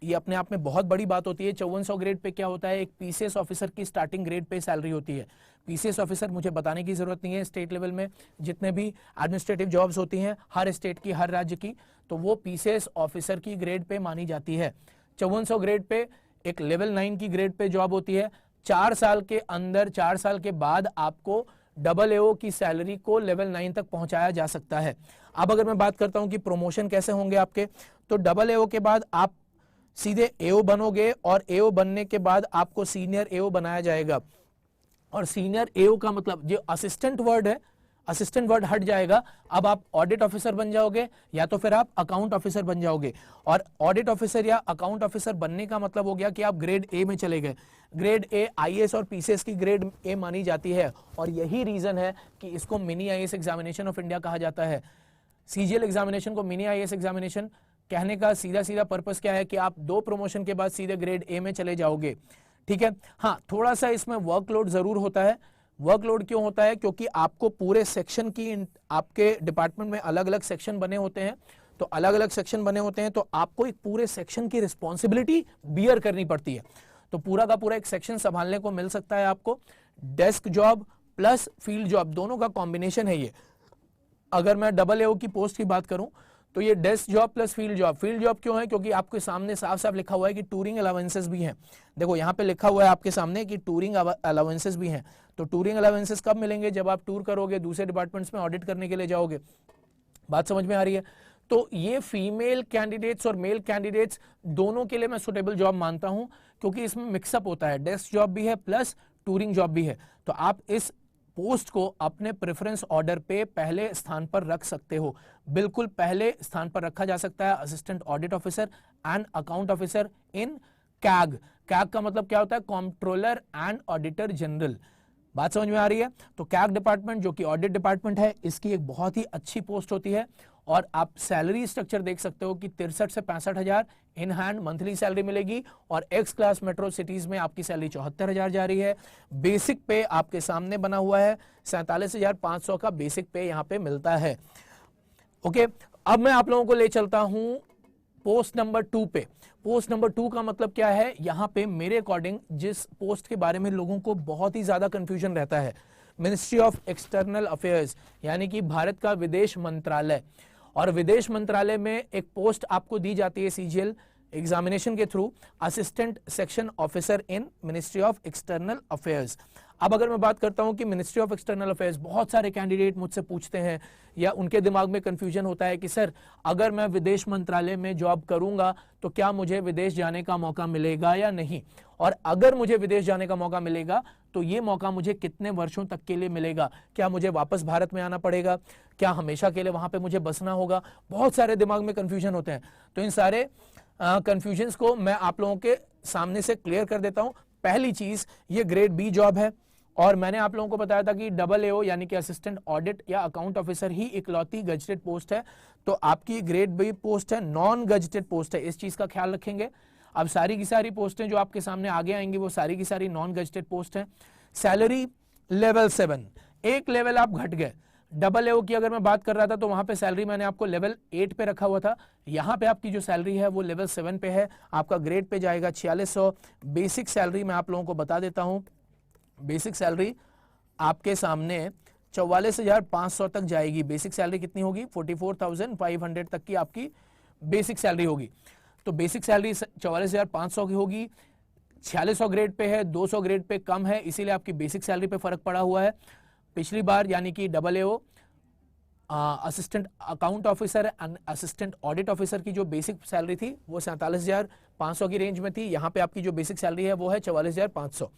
ये अपने आप में बहुत बड़ी बात होती है। 5400 ग्रेड पे क्या होता है, एक PCS ऑफिसर की स्टार्टिंग ग्रेड पे सैलरी होती है। PCS ऑफिसर मुझे बताने की जरूरत नहीं है, स्टेट लेवल में जितने भी एडमिनिस्ट्रेटिव जॉब्स होती हैं हर स्टेट की, हर राज्य की, तो वो PCS ऑफिसर की ग्रेड पे मानी जाती है। 5400 ग्रेड पे एक लेवल 9 की ग्रेड पे जॉब होती है। 4 साल के अंदर, 4 साल के बाद आपको AAO की सैलरी को लेवल 9 तक पहुंचाया जा सकता है। अब अगर मैं बात करता हूं कि प्रमोशन कैसे होंगे आपके, तो AAO के बाद आप सीधे AO बनोगे और AO बनने के बाद आपको सीनियर AO बनाया जाएगा। और सीनियर AO का मतलब जो असिस्टेंट वर्ड है, असिस्टेंट वर्ड हट जाएगा, अब आप ऑडिट ऑफिसर बन जाओगे या तो फिर आप अकाउंट ऑफिसर बन जाओगे। और ऑडिट ऑफिसर या अकाउंट ऑफिसर बनने का मतलब हो गया कि आप ग्रेड A में चले गए। ग्रेड A IAS और PCS की ग्रेड A मानी जाती है, और यही रीजन है कि इसको mini IAS examination of India कहा जाता है। CGL एग्जामिनेशन को मिनी IAS एग्जामिनेशन कहने का सीधा सीधा पर्पस क्या है कि आप 2 प्रमोशन के बाद सीधे ग्रेड A में चले जाओगे, ठीक है। हाँ, थोड़ा सा इसमें वर्कलोड जरूर होता है। वर्कलोड क्यों होता है? क्योंकि आपको पूरे सेक्शन की, आपके डिपार्टमेंट में अलग अलग सेक्शन बने होते हैं, तो अलग अलग सेक्शन बने होते हैं तो आपको एक पूरे सेक्शन की रिस्पॉन्सिबिलिटी बियर करनी पड़ती है। तो पूरा का पूरा एक सेक्शन संभालने को मिल सकता है आपको। Desk job plus field job दोनों का कॉम्बिनेशन है ये। अगर मैं AAO की पोस्ट की बात करूं तो ये desk job plus field job. Field job क्यों है? क्योंकि आपके सामने साफ साफ लिखा हुआ है कि टूरिंग अलाउंसेस भी हैं। देखो यहाँ पे लिखा हुआ है आपके सामने कि टूरिंग अलाउंसेस भी हैं। तो टूरिंग अलाउंसेस कब मिलेंगे? जब आप टूर करोगे, दूसरे डिपार्टमेंट्स में ऑडिट करने के लिए जाओगे। बात समझ में आ रही है? तो ये फीमेल कैंडिडेट्स और मेल कैंडिडेट्स दोनों के लिए मैं सुटेबल जॉब मानता हूं, क्योंकि इसमें मिक्सअप होता है, डेस्क जॉब भी है प्लस टूरिंग जॉब भी है। तो आप इस पोस्ट को अपने प्रेफरेंस ऑर्डर पे पहले स्थान पर रख सकते हो, बिल्कुल पहले स्थान पर रखा जा सकता है। Assistant audit officer and account officer in CAG. CAG का मतलब क्या होता है? Controller and auditor general. बात समझ में आ रही है? तो कैग डिपार्टमेंट जो कि ऑडिट डिपार्टमेंट है, इसकी एक बहुत ही अच्छी पोस्ट होती है। और आप सैलरी स्ट्रक्चर देख सकते हो कि 63 से 65 हजार इन हैंड मंथली सैलरी मिलेगी, और एक्स क्लास मेट्रो सिटीज में आपकी सैलरी 74,000 जा रही है। बेसिक पे आपके सामने बना हुआ है, 47,500 का बेसिक पे यहां पे मिलता है। ओके, अब मैं आप लोगों को ले चलता हूं पोस्ट नंबर 2 पे। पोस्ट नंबर 2 का मतलब क्या है? यहां पे मेरे अकॉर्डिंग जिस पोस्ट के बारे में लोगों को बहुत ही ज्यादा कंफ्यूजन रहता है, मिनिस्ट्री ऑफ एक्सटर्नल अफेयर्स, यानी कि भारत का विदेश मंत्रालय। और विदेश मंत्रालय में एक पोस्ट आपको दी जाती है CGL एग्जामिनेशन के through, assistant section officer in ministry of external affairs. अब अगर मैं बात करता हूं कि मिनिस्ट्री ऑफ एक्सटर्नल अफेयर्स, बहुत सारे कैंडिडेट मुझसे पूछते हैं या उनके दिमाग में कंफ्यूजन होता है कि सर अगर मैं विदेश मंत्रालय में जॉब करूंगा तो क्या मुझे विदेश जाने का मौका मिलेगा या नहीं, और अगर मुझे विदेश जाने का मौका मिलेगा तो ये मौका मुझे कितने वर्षों तक के लिए मिलेगा? क्या मुझे वापस भारत में आना पड़ेगा? क्या हमेशा के लिए वहां पे मुझे बसना होगा? बहुत सारे दिमाग में कंफ्यूजन होते हैं। तो इन सारे कंफ्यूजन्स को मैं आप लोगों के सामने से क्लियर कर देता हूं। पहली चीज, ये ग्रेड B जॉब है, और मैंने आप लोगों को बताया था कि AAO यानी कि असिस्टेंट ऑडिट या अकाउंट ऑफिसर ही इकलौती गजेटेड पोस्ट है। तो आपकी ग्रेड B पोस्ट है, नॉन गजेटेड पोस्ट है, इस चीज का ख्याल रखेंगे। अब सारी की सारी पोस्टें जो आपके सामने आगे आएंगी वो सारी की सारी नॉन गजेटेड पोस्ट हैं। सैलरी लेवल 7, एक लेवल आप घट गए। AAO की अगर मैं बात कर रहा था तो वहां पे सैलरी मैंने आपको लेवल 8 पे रखा हुआ था, यहां पे आपकी जो सैलरी है वो लेवल 7 पे है। आपका ग्रेड पे जाएगा 4600। बेसिक सैलरी मैं आप लोगों को बता देता हूं, बेसिक सैलरी आपके सामने 44,500 तक जाएगी। बेसिक सैलरी कितनी होगी? 44,500 तक की आपकी बेसिक सैलरी होगी। तो बेसिक सैलरी 44,500 की होगी। 4600 ग्रेड पे है, 200 ग्रेड पे कम है, इसीलिए आपकी बेसिक सैलरी पे फर्क पड़ा हुआ है। पिछली बार यानी कि AAO assistant account officer and assistant audit officer की जो बेसिक सैलरी थी वो 47,500 की रेंज में थी। यहां पे आपकी जो बेसिक सैलरी है वो है 44,500।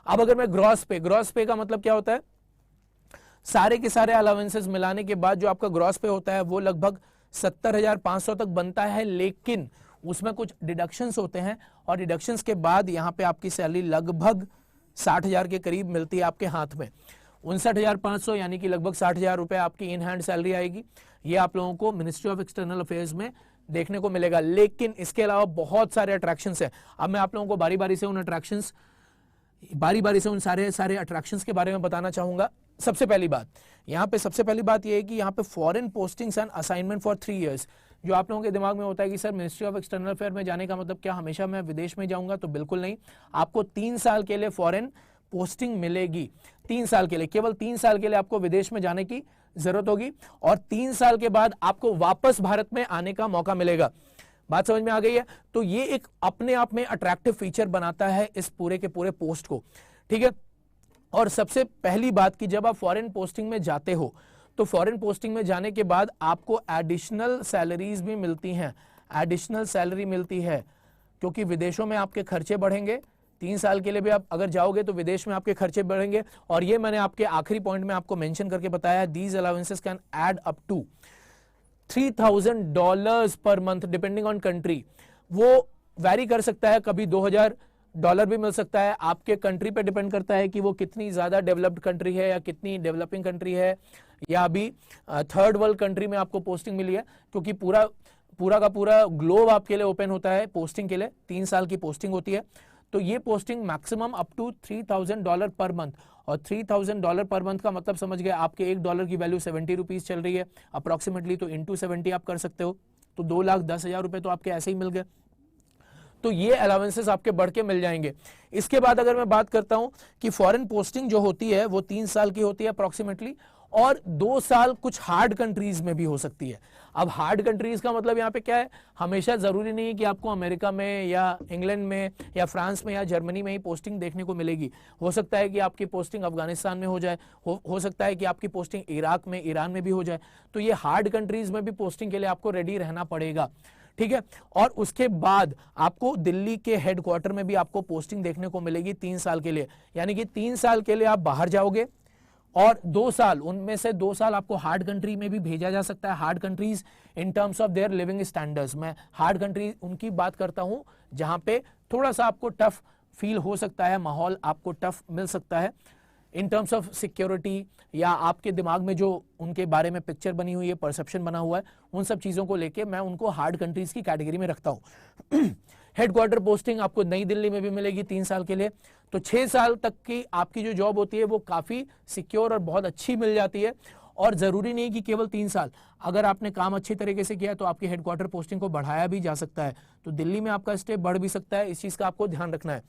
अब अगर मैं ग्रॉस पे का मतलब क्या होता है? सारे के सारे अलाउंसेस मिलाने के बाद जो आपका ग्रॉस पे होता है वो लगभग 70,500 तक बनता है, लेकिन उसमें कुछ डिडक्शंस होते हैं, और डिडक्शंस के बाद यहां पे आपकी सैलरी लगभग 60,000 के करीब मिलती है आपके हाथ में। 59,500 यानी कि लगभग 60,000 रुपए आपकी इन हैंड सैलरी आएगी। ये आप लोगों को मिनिस्ट्री ऑफ एक्सटर्नल अफेयर्स में देखने को मिलेगा। लेकिन इसके अलावा बहुत सारे अट्रैक्शंस हैं। अब मैं आप लोगों को बारी बारी से उन सारे अट्रैक्शंस के बारे में बताना चाहूंगा। सबसे पहली बात यह है कि यहाँ पे foreign postings and assignment for 3 years. जो आप लोगों के दिमाग में होता है कि sir ministry of external affair में जाने का मतलब क्या हमेशा मैं विदेश में जाऊंगा? तो बिल्कुल नहीं, आपको 3 साल के लिए फॉरेन पोस्टिंग मिलेगी। 3 साल के लिए, केवल 3 साल के लिए आपको विदेश में जाने की जरूरत होगी, और 3 साल के बाद आपको वापस भारत में आने का मौका मिलेगा। बात समझ में आ गई है? तो ये एक अपने आप में अट्रैक्टिव फीचर बनाता है इस पूरे के पूरे पोस्ट को। ठीक है। और सबसे पहली बात कि जब आप फॉरेन पोस्टिंग में जाते हो तो फॉरेन पोस्टिंग में जाने के बाद आपको एडिशनल सैलरीज भी मिलती हैं, एडिशनल सैलरी मिलती है, क्योंकि विदेशों में आपके खर्चे बढ़ेंगे। 3 साल के लिए भी आप अगर जाओगे तो विदेश में आपके खर्चे बढ़ेंगे। और ये मैंने आपके आखिरी पॉइंट में आपको मेंशन करके बताया, these allowances can add up to $3,000 per month depending on country. वो वैरी कर सकता है, कभी $2,000 भी मिल सकता है, आपके कंट्री पे डिपेंड करता है कि वो कितनी ज्यादा डेवलप्ड कंट्री है या कितनी डेवलपिंग कंट्री है, या अभी थर्ड वर्ल्ड कंट्री में आपको पोस्टिंग मिली है, क्योंकि पूरा का पूरा ग्लोब आपके लिए ओपन होता है पोस्टिंग के लिए। 3 साल की पोस्टिंग होती है, तो ये posting maximum up to $3,000 per month. और $3,000 पर मंथ का मतलब समझ गए, आपके $1 की वैल्यू 70 रुपीज चल रही है अप्रोक्सीमेटली, तो इंटू 70 आप कर सकते हो, तो 2,10,000 रुपए तो आपके ऐसे ही मिल गए। तो ये अलाउंसेस आपके बढ़ के मिल जाएंगे। इसके बाद अगर मैं बात करता हूं कि फॉरेन पोस्टिंग जो होती है वो 3 साल की होती है अप्रोक्सीमेटली, और 2 साल कुछ हार्ड कंट्रीज में भी हो सकती है। अब हार्ड कंट्रीज का मतलब यहाँ पे क्या है, हमेशा जरूरी नहीं है कि आपको अमेरिका में या इंग्लैंड में या फ्रांस में या जर्मनी में ही पोस्टिंग देखने को मिलेगी। हो सकता है कि आपकी पोस्टिंग अफगानिस्तान में हो जाए, हो सकता है कि आपकी पोस्टिंग इराक में, ईरान में भी हो जाए। तो ये हार्ड कंट्रीज में भी पोस्टिंग के लिए आपको रेडी रहना पड़ेगा, ठीक है। और उसके बाद आपको दिल्ली के हेडक्वार्टर में भी आपको पोस्टिंग देखने को मिलेगी 3 साल के लिए, यानी कि 3 साल के लिए आप बाहर जाओगे और 2 साल, उनमें से 2 साल आपको हार्ड कंट्री में भी भेजा जा सकता है। Hard countries in terms of their living standards, मैं हार्ड कंट्रीज उनकी बात करता हूं जहां पे थोड़ा सा आपको टफ फील हो सकता है, माहौल आपको टफ मिल सकता है इन टर्म्स ऑफ सिक्योरिटी, या आपके दिमाग में जो उनके बारे में पिक्चर बनी हुई है, परसेप्शन बना हुआ है, उन सब चीजों को लेके मैं उनको हार्ड कंट्रीज की कैटेगरी में रखता हूं। हेडक्वार्टर पोस्टिंग आपको नई दिल्ली में भी मिलेगी 3 साल के लिए, तो 6 साल तक की आपकी जो जॉब होती है वो काफी सिक्योर और बहुत अच्छी मिल जाती है। और जरूरी नहीं कि केवल 3 साल, अगर आपने काम अच्छी तरीके से किया तो आपकी हेडक्वार्टर पोस्टिंग को बढ़ाया भी जा सकता है, तो दिल्ली में आपका स्टे बढ़ भी सकता है। इस चीज का आपको ध्यान रखना है।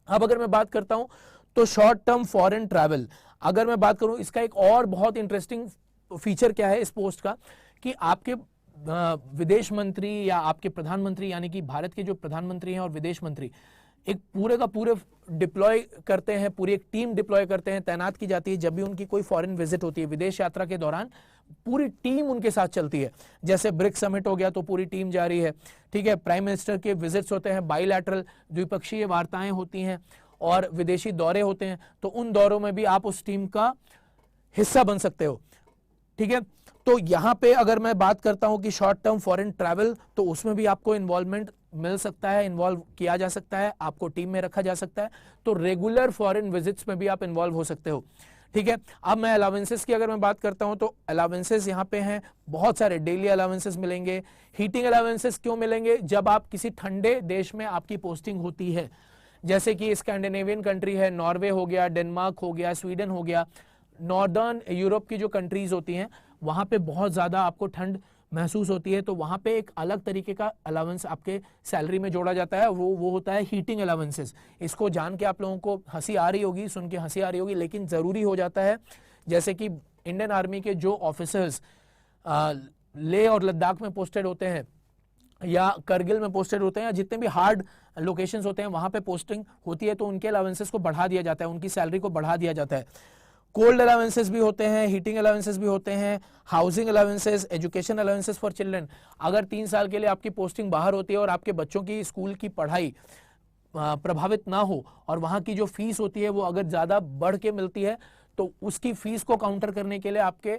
अब अगर मैं बात करता हूं तो शॉर्ट टर्म फॉरेन ट्रैवल, अगर मैं बात करूं इसका एक और बहुत इंटरेस्टिंग फीचर क्या है इस पोस्ट का, कि आपके विदेश मंत्री या आपके प्रधानमंत्री, यानी कि भारत के जो प्रधानमंत्री हैं और विदेश मंत्री, एक पूरे का पूरे डिप्लॉय करते हैं, पूरी एक टीम डिप्लॉय करते हैं, तैनात की जाती है जब भी उनकी कोई फॉरेन विजिट होती है। विदेश यात्रा के दौरान पूरी टीम उनके साथ चलती है। जैसे ब्रिक्स समिट हो गया तो पूरी टीम जा रही है, ठीक है। प्राइम मिनिस्टर के विजिट्स होते हैं, बाइलैटरल द्विपक्षीय वार्ताएं होती हैं और विदेशी दौरे होते हैं, तो उन दौरों में भी आप उस टीम का हिस्सा बन सकते हो, ठीक है। तो यहां पे अगर मैं बात करता हूं कि शॉर्ट टर्म फॉरेन ट्रैवल, तो उसमें भी आपको इन्वॉल्वमेंट मिल सकता है, इन्वॉल्व किया जा सकता है, आपको टीम में रखा जा सकता है। तो रेगुलर फॉरेन विजिट्स में भी आप इन्वॉल्व हो सकते हो, ठीक है। अब मैं अलाउंसेस की अगर मैं बात करता हूं तो अलाउंसेस यहां पे हैं बहुत सारे। डेली अलाउंसेस मिलेंगे, हीटिंग अलाउंसेस क्यों मिलेंगे, जब आप किसी ठंडे देश में आपकी पोस्टिंग होती है, जैसे कि स्कैंडिनेवियन कंट्री है, नॉर्वे हो गया, डेनमार्क हो गया, स्वीडन हो गया, नॉर्दर्न यूरोप की जो कंट्रीज होती हैं वहां पे बहुत ज्यादा आपको ठंड महसूस होती है, तो वहां पे एक अलग तरीके का अलाउंस आपके सैलरी में जोड़ा जाता है, वो होता है हीटिंग अलाउंसेस। इसको जान के आप लोगों को हंसी आ रही होगी, सुन के हंसी आ रही होगी, लेकिन जरूरी हो जाता है। जैसे कि इंडियन आर्मी के जो ऑफिसर्स लेह और लद्दाख में पोस्टेड होते हैं या करगिल में पोस्टेड होते हैं, या जितने भी हार्ड लोकेशंस होते हैं वहां पे पोस्टिंग होती है, तो उनके अलाउंसेस को बढ़ा दिया जाता है, उनकी सैलरी को बढ़ा दिया जाता है। कोल्ड अलाउंसेस भी होते हैं, हीटिंग अलाउंसेस भी होते हैं, housing allowances, education allowances for children. अगर 3 साल के लिए आपकी पोस्टिंग बाहर होती है और आपके बच्चों की स्कूल की पढ़ाई प्रभावित ना हो और वहां की जो फीस होती है वो अगर ज्यादा बढ़ के मिलती है, तो उसकी फीस को काउंटर करने के लिए आपके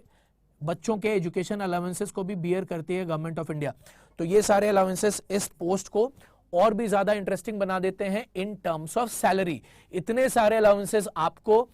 बच्चों के एजुकेशन अलाउंसेस को भी बियर करती है गवर्नमेंट ऑफ इंडिया। तो ये सारे अलाउंसेस इस पोस्ट को और भी ज्यादा इंटरेस्टिंग बना देते हैं इन टर्म्स ऑफ सैलरी। इतने सारे अलाउंसेस आपको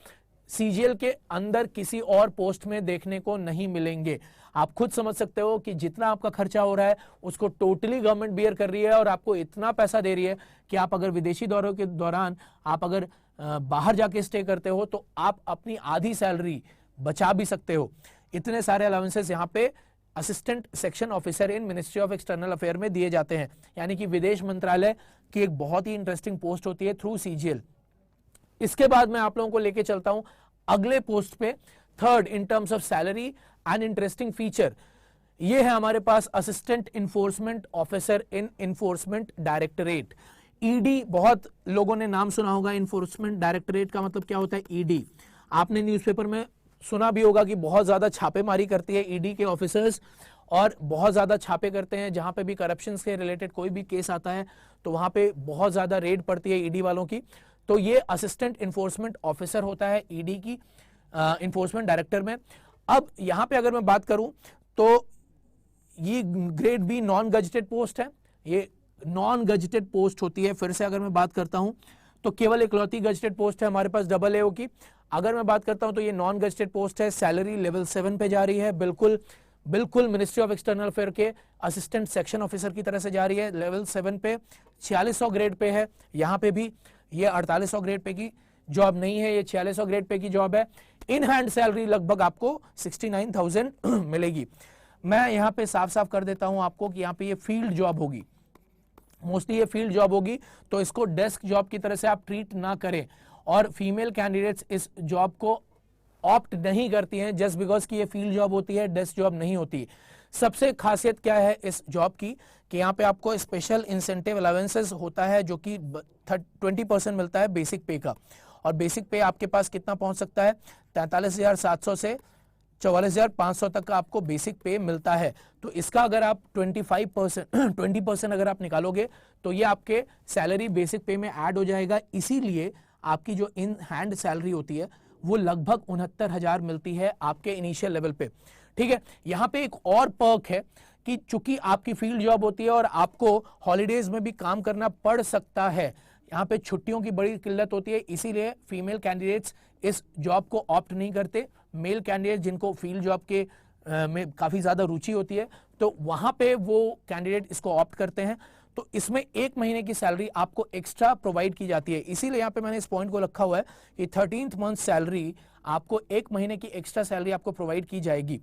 सीजीएल के अंदर किसी और पोस्ट में देखने को नहीं मिलेंगे। आप खुद समझ सकते हो कि जितना आपका खर्चा हो रहा है उसको टोटली गवर्नमेंट बियर कर रही है और आपको इतना पैसा दे रही है कि आप अगर विदेशी दौरों के दौरान आप अगर बाहर जाके स्टे करते हो तो आप अपनी आधी सैलरी बचा भी सकते हो। इतने सारे अलाउंसेस यहाँ पे assistant section officer in ministry of external affair में दिए जाते हैं, यानी कि विदेश मंत्रालय की एक बहुत ही इंटरेस्टिंग पोस्ट होती है थ्रू सीजीएल। इसके बाद मैं आप लोगों को लेके चलता हूं अगले पोस्ट पे, third in terms of salary and interesting feature. ये है हमारे पास assistant enforcement officer in enforcement directorate. ED, बहुत लोगों ने नाम सुना होगा, इन्फोर्समेंट डायरेक्टरेट का मतलब क्या होता है ईडी। आपने न्यूज़पेपर में सुना भी होगा कि बहुत ज्यादा छापेमारी करती है ईडी के ऑफिसर्स, और बहुत ज्यादा छापे करते हैं। जहां पे भी करप्शन से रिलेटेड कोई भी केस आता है तो वहां पे बहुत ज्यादा रेड पड़ती है ईडी वालों की। तो ये असिस्टेंट इन्फोर्समेंट ऑफिसर होता है ईडी की इन्फोर्समेंट डायरेक्टर में। अब यहां पे अगर मैं बात करूं तो ये grade B non gazetted post है, ये नॉन गजेटेड पोस्ट होती है। फिर से अगर मैं बात करता हूं तो केवल इकलौती गजेटेड पोस्ट है हमारे पास डबल एओ की। अगर मैं बात करता हूं तो ये नॉन गजेटेड पोस्ट है, सैलरी लेवल 7 पे जा रही है, बिल्कुल मिनिस्ट्री ऑफ एक्सटर्नल अफेयर के असिस्टेंट सेक्शन ऑफिसर की तरह से जा रही है। लेवल 7 पे 4600 ग्रेड पे है। यहां पे भी ये 4800 ग्रेड पे की जॉब नहीं है, ये 4600 ग्रेड पे की जॉब है। इन हैंड सैलरी लगभग आपको 69,000 मिलेगी। मैं यहां पे साफ साफ कर देता हूं आपको कि यहां पे ये फील्ड जॉब होगी, मोस्टली ये फील्ड जॉब होगी, तो इसको डेस्क जॉब की तरह से आप ट्रीट ना करें। और फीमेल कैंडिडेट्स इस जॉब को ऑप्ट नहीं करती हैं जस्ट बिकॉज कि ये फील्ड जॉब होती है, डेस्क जॉब नहीं होती। सबसे खासियत क्या है इस जॉब की कि यहाँ पे आपको स्पेशल इंसेंटिव अलाउंसेस होता है जो कि 20% मिलता है बेसिक पे का। और बेसिक पे आपके पास कितना पहुंच सकता है, 43,700 से 44,500 तक का आपको बेसिक पे मिलता है। तो इसका अगर आप 20% अगर आप निकालोगे तो ये आपके सैलरी बेसिक पे में ऐड हो जाएगा। इसीलिए आपकी जो इन हैंड सैलरी होती है वो लगभग 69,000 मिलती है आपके इनिशियल लेवल पे। ठीक है, यहां पे एक और पर्क है कि चूंकि आपकी फील्ड जॉब होती है और आपको हॉलीडेज में भी काम करना पड़ सकता है, यहाँ पे छुट्टियों की बड़ी किल्लत होती है, इसीलिए फीमेल कैंडिडेट्स इस जॉब को ऑप्ट नहीं करते। मेल कैंडिडेट जिनको फील्ड जॉब के में काफी ज्यादा रुचि होती है तो वहां पे वो कैंडिडेट इसको ऑप्ट करते हैं। तो इसमें 1 महीने की सैलरी आपको एक्स्ट्रा प्रोवाइड की जाती है। इसीलिए यहाँ पे मैंने इस पॉइंट को रखा हुआ है कि 13th मंथ सैलरी आपको 1 महीने की एक्स्ट्रा सैलरी आपको प्रोवाइड की जाएगी।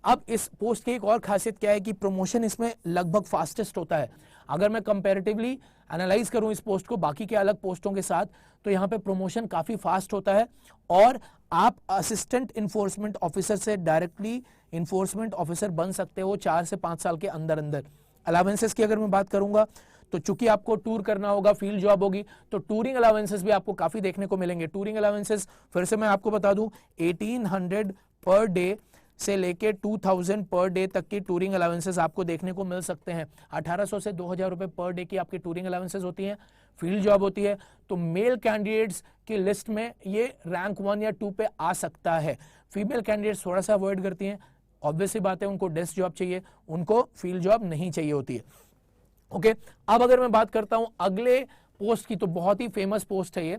अब इस पोस्ट की एक और खासियत क्या है कि प्रमोशन इसमें लगभग फास्टेस्ट होता है। अगर मैं कंपैरेटिवली एनालाइज करूं इस पोस्ट को बाकी के अलग पोस्टों के साथ तो यहाँ पे प्रमोशन काफी फास्ट होता है और आप असिस्टेंट इन्फोर्समेंट ऑफिसर से डायरेक्टली इन्फोर्समेंट ऑफिसर बन सकते हो 4 से 5 साल के अंदर अंदर। अलावेंसेस की अगर मैं बात करूंगा तो चूंकि आपको टूर करना होगा, फील्ड जॉब होगी, तो टूरिंग अलावेंसेस भी आपको काफी देखने को मिलेंगे। टूरिंग अलावेंसेस फिर से मैं आपको बता दूं 1800 पर डे से लेके 2000 पर डे तक की टूरिंग अलावेंसेस आपको देखने को मिल सकते हैं। 1800 से 2000 रुपए पर डे की आपकी टूरिंग अलावेंसेस होती हैं, फील्ड जॉब होती है। तो मेल कैंडिडेट्स की लिस्ट में ये रैंक 1 या 2 पे आ सकता है। फीमेल कैंडिडेट्स थोड़ा सा अवॉइड करती हैं, ऑब्वियसली बात है, उनको डेस्क जॉब चाहिए, उनको फील्ड जॉब नहीं चाहिए होती है। ओके, अब अगर मैं बात करता हूं अगले पोस्ट की तो बहुत ही फेमस पोस्ट है ये,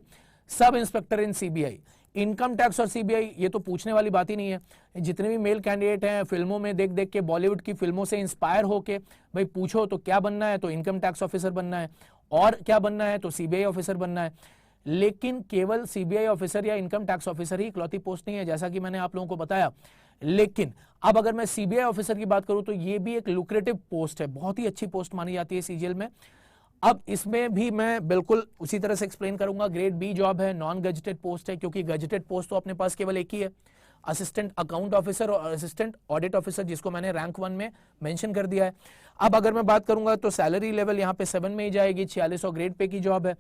सब इंस्पेक्टर इन सीबीआई। इनकम टैक्स और सीबीआई ये तो पूछने वाली बात ही नहीं है। जितने भी मेल कैंडिडेट हैं फिल्मों में देख देख के, बॉलीवुड की फिल्मों से इंस्पायर होके भाई पूछो तो क्या बनना है, तो इनकम टैक्स ऑफिसर बनना है, और क्या बनना है तो सीबीआई ऑफिसर बनना है। लेकिन केवल सीबीआई ऑफिसर या इनकम टैक्स ऑफिसर ही इकलौती पोस्ट नहीं है, जैसा कि मैंने आप लोगों को बताया। लेकिन अब अगर मैं सीबीआई ऑफिसर की बात करूं तो ये भी एक लुक्रेटिव पोस्ट है, बहुत ही अच्छी पोस्ट मानी जाती है सीजीएल में। अब इसमें भी मैं बिल्कुल उसी तरह से एक्सप्लेन करूंगा। ग्रेड बी जॉब है, नॉन गजेटेड पोस्ट है, क्योंकि गजेटेड पोस्ट तो अपने पास केवल एक ही है, असिस्टेंट अकाउंट ऑफिसर और असिस्टेंट ऑडिट ऑफिसर, जिसको मैंने रैंक 1 में मेंशन कर दिया है। अब अगर मैं बात करूंगा तो सैलरी लेवल यहाँ पे 7 में ही जाएगी। 4600 ग्रेड पे की जॉब है,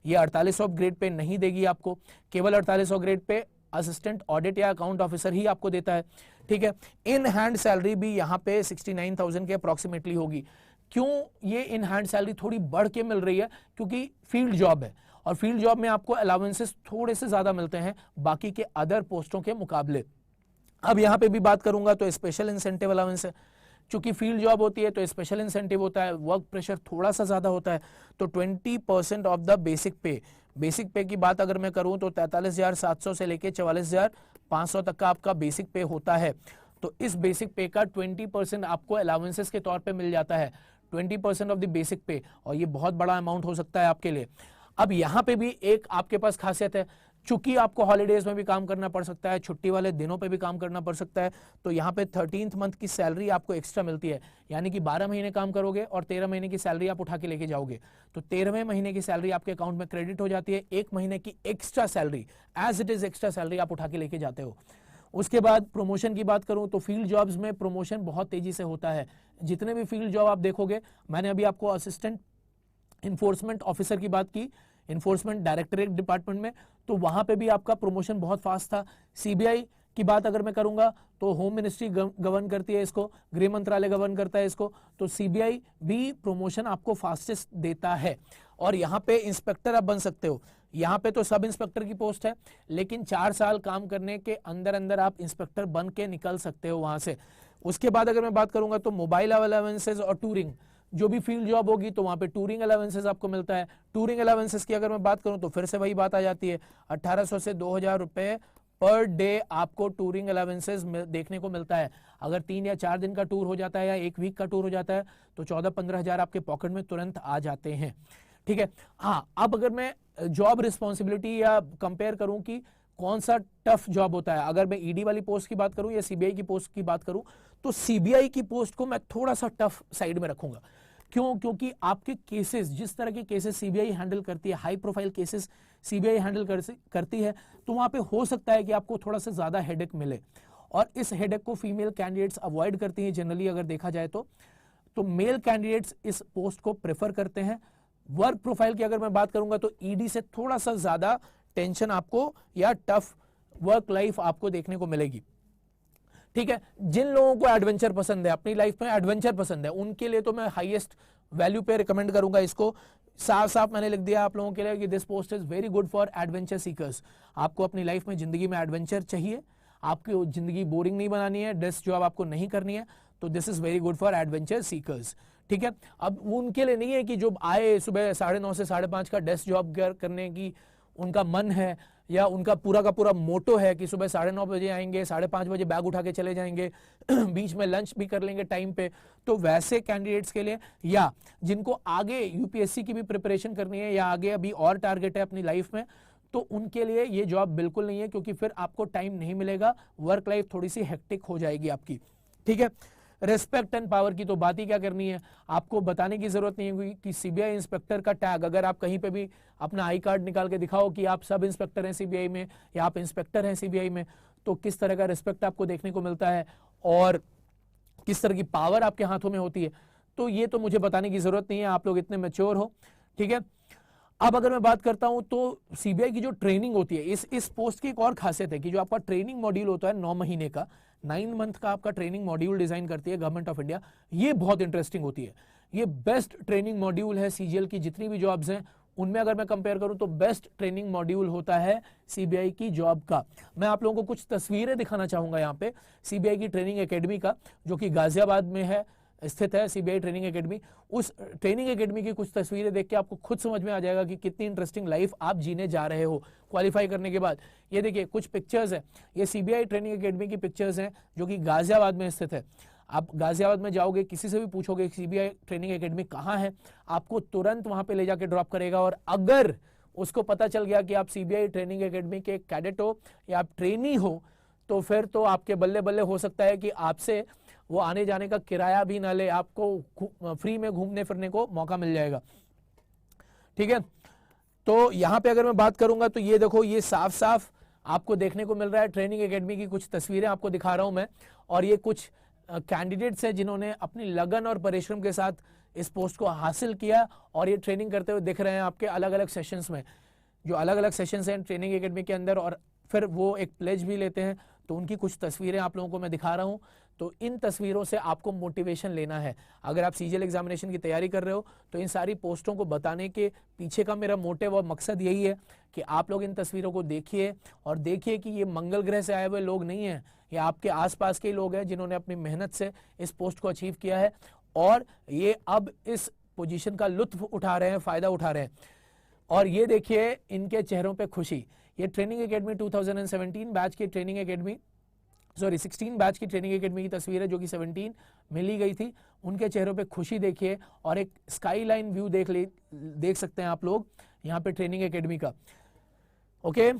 ये 4800 ग्रेड पे नहीं देगी आपको, केवल 4800 ग्रेड पे असिस्टेंट ऑडिट या अकाउंट ऑफिसर ही आपको देता है। ठीक है, इन हैंड सैलरी भी यहाँ पे 69,000 के अप्रोक्सीमेटली होगी। क्यों ये इन हैंड सैलरी थोड़ी बढ़ के मिल रही है, क्योंकि फील्ड जॉब है और फील्ड जॉब में आपको अलाउंसेस थोड़े से ज्यादा मिलते हैं बाकी के अदर पोस्टों के मुकाबले। अब यहां पे भी बात करूंगा तो स्पेशल इंसेंटिव अलाउंस है, चूंकि फील्ड जॉब होती है तो स्पेशल इंसेंटिव होता है, वर्क प्रेशर थोड़ा सा ज्यादा होता है। तो 20% ऑफ द बेसिक पे, बेसिक पे की बात अगर मैं करूं तो 43,700 से लेके 44,500 तक का आपका बेसिक पे होता है। तो इस बेसिक पे का 20% आपको अलाउंसेस के तौर पे मिल जाता है, 20% ऑफ द बेसिक पे, और ये बहुत बड़ा अमाउंट हो सकता है आपके लिए। अब यहां पे भी एक आपके पास खासियत है, चूंकि आपको हॉलीडेज में भी काम करना पड़ सकता है, छुट्टी वाले दिनों पे भी काम करना पड़ सकता है, तो यहाँ पे 13th मंथ की सैलरी आपको एक्स्ट्रा मिलती है। यानी कि 12 महीने काम करोगे और 13 महीने की सैलरी आप उठा के लेके जाओगे, तो 13वें महीने की सैलरी आपके अकाउंट में क्रेडिट हो जाती है। 1 महीने की extra salary, as it is extra salary आप उठा के लेके जाते हो। उसके बाद प्रमोशन की बात करूं तो फील्ड जॉब्स में प्रमोशन बहुत तेजी से होता है। जितने भी फील्ड जॉब आप देखोगे, मैंने अभी आपको असिस्टेंट इन्फोर्समेंट ऑफिसर की बात की, इन्फोर्समेंट डायरेक्टरेट डिपार्टमेंट में, तो वहां पे भी आपका प्रमोशन बहुत फास्ट था। सीबीआई की बात अगर मैं करूंगा तो होम मिनिस्ट्री गवर्न करती है इसको, गृह मंत्रालय गवर्न करता है इसको, तो सीबीआई भी प्रमोशन आपको फास्टेस्ट देता है। और यहाँ पे इंस्पेक्टर आप बन सकते हो, यहाँ पे तो सब इंस्पेक्टर की पोस्ट है, लेकिन 4 साल काम करने के अंदर अंदर आप इंस्पेक्टर बन के निकल सकते हो वहां से। उसके बाद अगर मैं बात करूंगा तो मोबाइल अलाउंसेस और टूरिंग, जो भी फील्ड जॉब होगी तो वहां पे टूरिंग अलाउंसेस आपको मिलता है। टूरिंग अलाउंसेस की अगर मैं बात करूं तो फिर से वही बात आ जाती है, 1800 से 2000 रुपए पर डे आपको टूरिंग अलाउंसेस देखने को मिलता है। अगर 3 या 4 दिन का टूर हो जाता है या 1 वीक का टूर हो जाता है तो 14-15 हजार आपके पॉकेट में तुरंत आ जाते हैं। ठीक है, हाँ, अब अगर मैं जॉब रिस्पॉन्सिबिलिटी या कंपेयर करूं कि कौन सा टफ जॉब होता है, अगर मैं ईडी वाली पोस्ट की बात करूं या सीबीआई की पोस्ट की बात करूं, तो सीबीआई की पोस्ट को मैं थोड़ा सा टफ साइड में रखूंगा। क्यों? क्योंकि आपके केसेस, जिस तरह के केसेस सीबीआई हैंडल करती है, high profile cases CBI handle करती है, तो वहां पे हो सकता है कि आपको थोड़ा सा ज्यादा हेडेक मिले, और इस हेडेक को फीमेल कैंडिडेट्स अवॉइड करती हैं जनरली अगर देखा जाए तो मेल कैंडिडेट्स इस पोस्ट को प्रेफर करते हैं। वर्क प्रोफाइल की अगर मैं बात करूंगा तो ईडी से थोड़ा सा ज्यादा टेंशन आपको या टफ वर्क लाइफ आपको देखने को मिलेगी। ठीक है, जिन लोगों को एडवेंचर पसंद है, अपनी लाइफ में एडवेंचर पसंद है, उनके लिए तो मैं हाईएस्ट वैल्यू पे रिकमेंड करूंगा इसको। साफ साफ मैंने लिख दिया आप लोगों के लिए कि this post is very good for adventure seekers. आपको अपनी लाइफ में, जिंदगी में एडवेंचर चाहिए, आपकी जिंदगी बोरिंग नहीं बनानी है, डेस्क जॉब आपको नहीं करनी है, तो this is very good for adventure seekers. ठीक है, अब उनके लिए नहीं है कि जो आए सुबह 9:30 से 5:30 का डेस्क जॉब करने की उनका मन है, या उनका पूरा का पूरा मोटो है कि सुबह 9:30 बजे आएंगे, 5:30 बजे बैग उठा के चले जाएंगे, बीच में लंच भी कर लेंगे टाइम पे, तो वैसे कैंडिडेट्स के लिए, या जिनको आगे यूपीएससी की भी प्रिपरेशन करनी है या आगे अभी और टारगेट है अपनी लाइफ में, तो उनके लिए ये जॉब बिल्कुल नहीं है, क्योंकि फिर आपको टाइम नहीं मिलेगा, वर्क लाइफ थोड़ी सी हेक्टिक हो जाएगी आपकी। ठीक है, रेस्पेक्ट एंड पावर की तो बात ही क्या करनी है, आपको बताने की जरूरत नहीं है कि सीबीआई इंस्पेक्टर का टैग, अगर आप कहीं पे भी अपना आई कार्ड निकाल के दिखाओ कि आप सब इंस्पेक्टर हैं सीबीआई में या आप इंस्पेक्टर हैं सीबीआई में, तो किस तरह का रिस्पेक्ट आपको देखने को मिलता है और किस तरह की पावर आपके हाथों में होती है, तो ये तो मुझे बताने की जरूरत नहीं है, आप लोग इतने मैच्योर हो। ठीक है, अब अगर मैं बात करता हूं तो सीबीआई की जो ट्रेनिंग होती है, इस पोस्ट की एक और खासियत है कि जो आपका ट्रेनिंग मॉड्यूल होता है 9 महीने का, 9 मंथ का आपका ट्रेनिंग मॉड्यूल डिजाइन करती है गवर्नमेंट ऑफ इंडिया, ये बहुत इंटरेस्टिंग होती है। ये बेस्ट ट्रेनिंग मॉड्यूल है सीजीएल की जितनी भी जॉब्स हैं उनमें, अगर मैं कंपेयर करूं तो बेस्ट ट्रेनिंग मॉड्यूल होता है सीबीआई की जॉब का। मैं आप लोगों को कुछ तस्वीरें दिखाना चाहूंगा यहाँ पे सीबीआई की ट्रेनिंग एकेडमी का, जो कि गाजियाबाद में है, स्थित है सीबीआई ट्रेनिंग एकेडमी। उस ट्रेनिंग एकेडमी की कुछ तस्वीरें देख के आपको खुद समझ में आ जाएगा कि कितनी इंटरेस्टिंग लाइफ आप जीने जा रहे हो क्वालिफाई करने के बाद। ये देखिए कुछ पिक्चर्स हैं, ये सीबीआई ट्रेनिंग एकेडमी की पिक्चर्स हैं जो कि गाजियाबाद में स्थित है। आप गाजियाबाद में जाओगे, किसी से भी पूछोगे सीबीआई ट्रेनिंग एकेडमी कहाँ है, आपको तुरंत वहां पे ले जाके ड्रॉप करेगा। और अगर उसको पता चल गया कि आप सीबीआई ट्रेनिंग एकेडमी के कैडेट हो या आप ट्रेनी हो, तो फिर तो आपके बल्ले बल्ले, हो सकता है कि आपसे वो आने जाने का किराया भी ना ले, आपको फ्री में घूमने फिरने को मौका मिल जाएगा। ठीक है, तो यहां पे अगर मैं बात करूंगा तो ये देखो, ये साफ साफ आपको देखने को मिल रहा है ट्रेनिंग एकेडमी की कुछ तस्वीरें आपको दिखा रहा हूं मैं, और ये कुछ कैंडिडेट्स हैं जिन्होंने अपनी लगन और परिश्रम के साथ इस पोस्ट को हासिल किया और ये ट्रेनिंग करते हुए दिख रहे हैं आपके अलग अलग सेशंस में, जो अलग अलग सेशंस हैं ट्रेनिंग एकेडमी के अंदर, और फिर वो एक प्लेज भी लेते हैं। तो उनकी कुछ तस्वीरें आप लोगों को मैं दिखा रहा हूं। तो इन तस्वीरों से आपको मोटिवेशन लेना है। अगर आप सीजीएल एग्जामिनेशन की तैयारी कर रहे हो तो इन सारी पोस्टों को बताने के पीछे का मेरा मोटिव और मकसद यही है कि आप लोग इन तस्वीरों को देखिए और देखिए कि ये मंगल ग्रह से आए हुए लोग नहीं हैं, ये आपके आसपास के लोग हैं जिन्होंने अपनी मेहनत से इस पोस्ट को अचीव किया है और ये अब इस पोजीशन का लुत्फ उठा रहे हैं, फायदा उठा रहे हैं। और ये देखिए इनके चेहरों पे खुशी। ये ट्रेनिंग एकेडमी 2017 बैच की ट्रेनिंग एकेडमी, 16 बैच की ट्रेनिंग एकेडमी की तस्वीर है जो कि 17 में ली गई थी। उनके चेहरों पे खुशी देखिए और एक स्काई लाइन व्यू देख सकते हैं आप लोग यहाँ पे ट्रेनिंग एकेडमी का। ओके,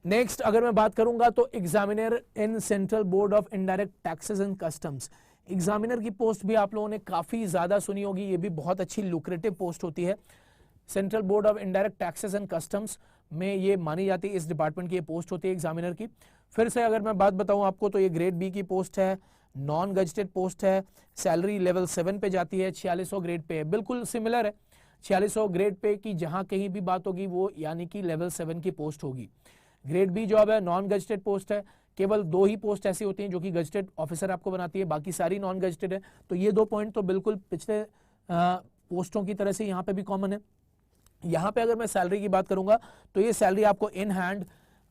नेक्स्ट अगर मैं बात करूंगा तो examiner in central board of indirect taxes and customs. Examiner की पोस्ट भी आप लोगों ने काफी ज्यादा सुनी होगी, ये भी बहुत अच्छी लुक्रेटिव पोस्ट होती है। Central board of indirect taxes and customs में ये मानी जाती है, इस डिपार्टमेंट की ये पोस्ट होती है एग्जामिनर की। फिर से अगर मैं बात बताऊं आपको तो ये ग्रेड बी की पोस्ट है, नॉन गजेटेड पोस्ट है, सैलरी लेवल 7 पे जाती है, 4600 ग्रेड पे है, बिल्कुल सिमिलर है 4600 ग्रेड पे की जहां कहीं भी बात होगी वो यानी कि लेवल 7 की पोस्ट होगी। ग्रेड बी जॉब है, नॉन गजेटेड पोस्ट है, केवल 2 ही पोस्ट ऐसी होती हैं जो कि गजेटेड ऑफिसर आपको बनाती है, बाकी सारी नॉन गजेटेड है। तो ये 2 पॉइंट तो बिल्कुल पिछले पोस्टों की तरह से यहाँ पे भी कॉमन है। यहाँ पे अगर मैं सैलरी की बात करूंगा तो ये सैलरी आपको इन हैंड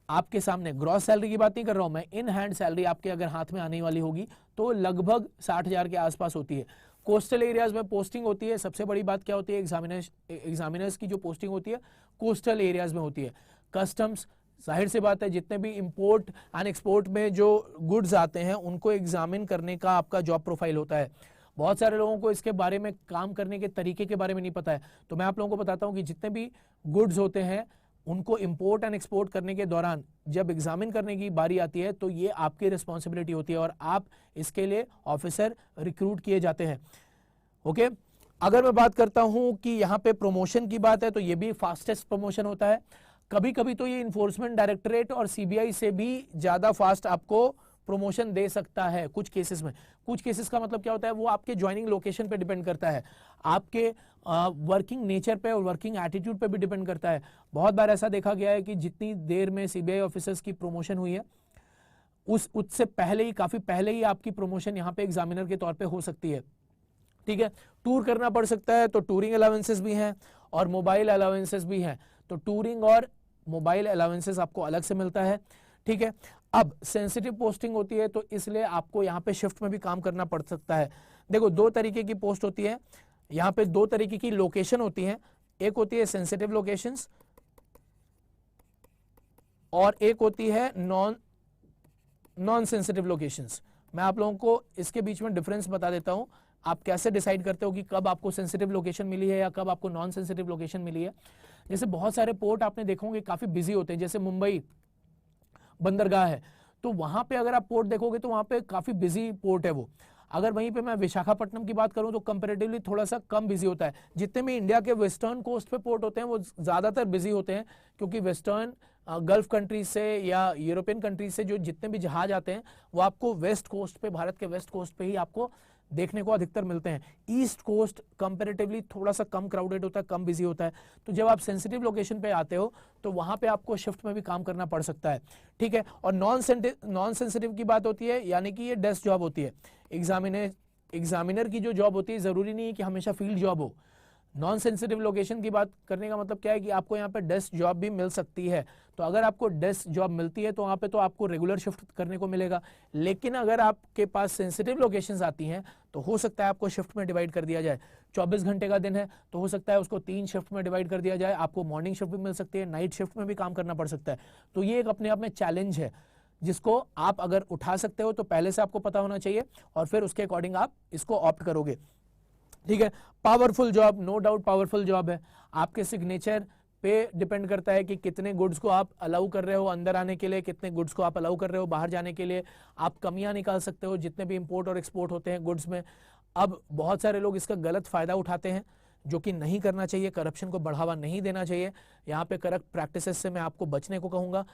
आपके सामने, ग्रॉस सैलरी की बात नहीं कर रहा हूं मैं, इन हैंड सैलरी आपके अगर हाथ में आने वाली होगी तो लगभग 60,000 के आसपास होती है। कोस्टल एरियाज में पोस्टिंग होती है, सबसे बड़ी बात क्या होती है, एग्जामिनर्स की जो पोस्टिंग होती है कोस्टल एरियाज में होती है। कस्टम्स, जाहिर सी बात है जितने भी इंपोर्ट एंड एक्सपोर्ट में जो गुड्स आते हैं उनको एग्जामिन करने का आपका जॉब प्रोफाइल होता है। बहुत सारे लोगों को इसके बारे में, काम करने के तरीके के बारे में नहीं पता है, तो मैं आप लोगों को बताता हूं कि जितने भी गुड्स होते हैं उनको इंपोर्ट एंड एक्सपोर्ट करने के दौरान जब एग्जामिन करने की बारी आती है तो ये आपकी रिस्पॉन्सिबिलिटी होती है और आप इसके लिए ऑफिसर रिक्रूट किए जाते हैं। ओके, अगर मैं बात करता हूं कि यहाँ पे प्रमोशन की बात है तो ये भी फास्टेस्ट प्रमोशन होता है। कभी कभी तो ये इन्फोर्समेंट डायरेक्टरेट और सीबीआई से भी ज्यादा फास्ट आपको प्रमोशन दे सकता है कुछ केसेस में। कुछ केसेस का मतलब क्या होता है, वो आपके ज्वाइनिंग लोकेशन पे डिपेंड करता है, आपके वर्किंग नेचर पे और वर्किंग एटीट्यूड पे भी डिपेंड करता है। बहुत बार ऐसा देखा गया है कि जितनी देर में सीबीआई ऑफिसर्स की प्रमोशन हुई है उससे पहले ही, काफी पहले ही आपकी प्रमोशन यहाँ पे एग्जामिनर के तौर पे हो सकती है। ठीक है, टूर करना पड़ सकता है तो टूरिंग अलाउंसेस भी हैं और मोबाइल अलाउंसेस भी हैं, तो टूरिंग और मोबाइल अलाउंसेस आपको अलग से मिलता है। ठीक है, अब सेंसिटिव पोस्टिंग होती है तो इसलिए आपको यहाँ पे शिफ्ट में भी काम करना पड़ सकता है। देखो 2 तरीके की पोस्ट होती है, यहाँ पे 2 तरीके की लोकेशन होती है, एक होती है सेंसिटिव लोकेशंस और एक होती है नॉन सेंसिटिव लोकेशंस। मैं आप लोगों को इसके बीच में डिफरेंस बता देता हूं, आप कैसे डिसाइड करते हो कि कब आपको सेंसिटिव लोकेशन मिली है या कब आपको नॉन सेंसिटिव लोकेशन मिली है। जैसे बहुत सारे पोर्ट आपने देखा होंगे काफी बिजी होते हैं, जैसे मुंबई बंदरगाह है तो वहां पे अगर आप पोर्ट देखोगे तो वहां पे काफी बिजी पोर्ट है वो। अगर वहीं पे मैं विशाखापट्टनम की बात करूं तो कंपैरेटिवली थोड़ा सा कम बिजी होता है। जितने भी इंडिया के वेस्टर्न कोस्ट पे पोर्ट होते हैं वो ज्यादातर बिजी होते हैं, क्योंकि वेस्टर्न गल्फ कंट्रीज से या यूरोपियन कंट्रीज से जो जितने भी जहाज आते हैं वो आपको वेस्ट कोस्ट पे, भारत के वेस्ट कोस्ट पे ही आपको देखने को अधिकतर मिलते हैं। ईस्ट कोस्ट कंपैरेटिवली थोड़ा सा कम क्राउडेड होता है, कम बिजी होता है। तो जब आप सेंसिटिव लोकेशन पे आते हो तो वहां पे आपको शिफ्ट में भी काम करना पड़ सकता है। ठीक है, और नॉन सेंसिटिव की बात होती है यानी कि ये डेस्क जॉब होती है। एग्जामिनर की जो जॉब होती है जरूरी नहीं है कि हमेशा फील्ड जॉब हो। नॉन सेंसिटिव लोकेशन की बात करने का मतलब क्या है कि आपको यहाँ पे डेस्क जॉब भी मिल सकती है। तो अगर आपको डेस्क जॉब मिलती है तो वहाँ पे तो आपको रेगुलर शिफ्ट करने को मिलेगा, लेकिन अगर आपके पास सेंसिटिव लोकेशंस आती हैं तो हो सकता है आपको शिफ्ट में डिवाइड कर दिया जाए। 24 घंटे का दिन है तो हो सकता है उसको 3 शिफ्ट में डिवाइड कर दिया जाए। आपको मॉर्निंग शिफ्ट भी मिल सकती है, नाइट शिफ्ट में भी काम करना पड़ सकता है। तो ये एक अपने आप में चैलेंज है जिसको आप अगर उठा सकते हो तो पहले से आपको पता होना चाहिए और फिर उसके अकॉर्डिंग आप इसको ऑप्ट करोगे। ठीक है, powerful job, no doubt powerful job है। आपके सिग्नेचर पे डिपेंड करता है कि कितने गुड्स को आप अलाउ कर रहे हो अंदर आने के लिए, कितने गुड्स को आप अलाउ कर रहे हो बाहर जाने के लिए। आप कमियां निकाल सकते हो जितने भी इंपोर्ट और एक्सपोर्ट होते हैं गुड्स में। अब बहुत सारे लोग इसका गलत फायदा उठाते हैं जो कि नहीं करना चाहिए, करप्शन को बढ़ावा नहीं देना चाहिए। यहाँ पे करप्ट प्रैक्टिसेस से मैं आपको बचने को कहूंगा,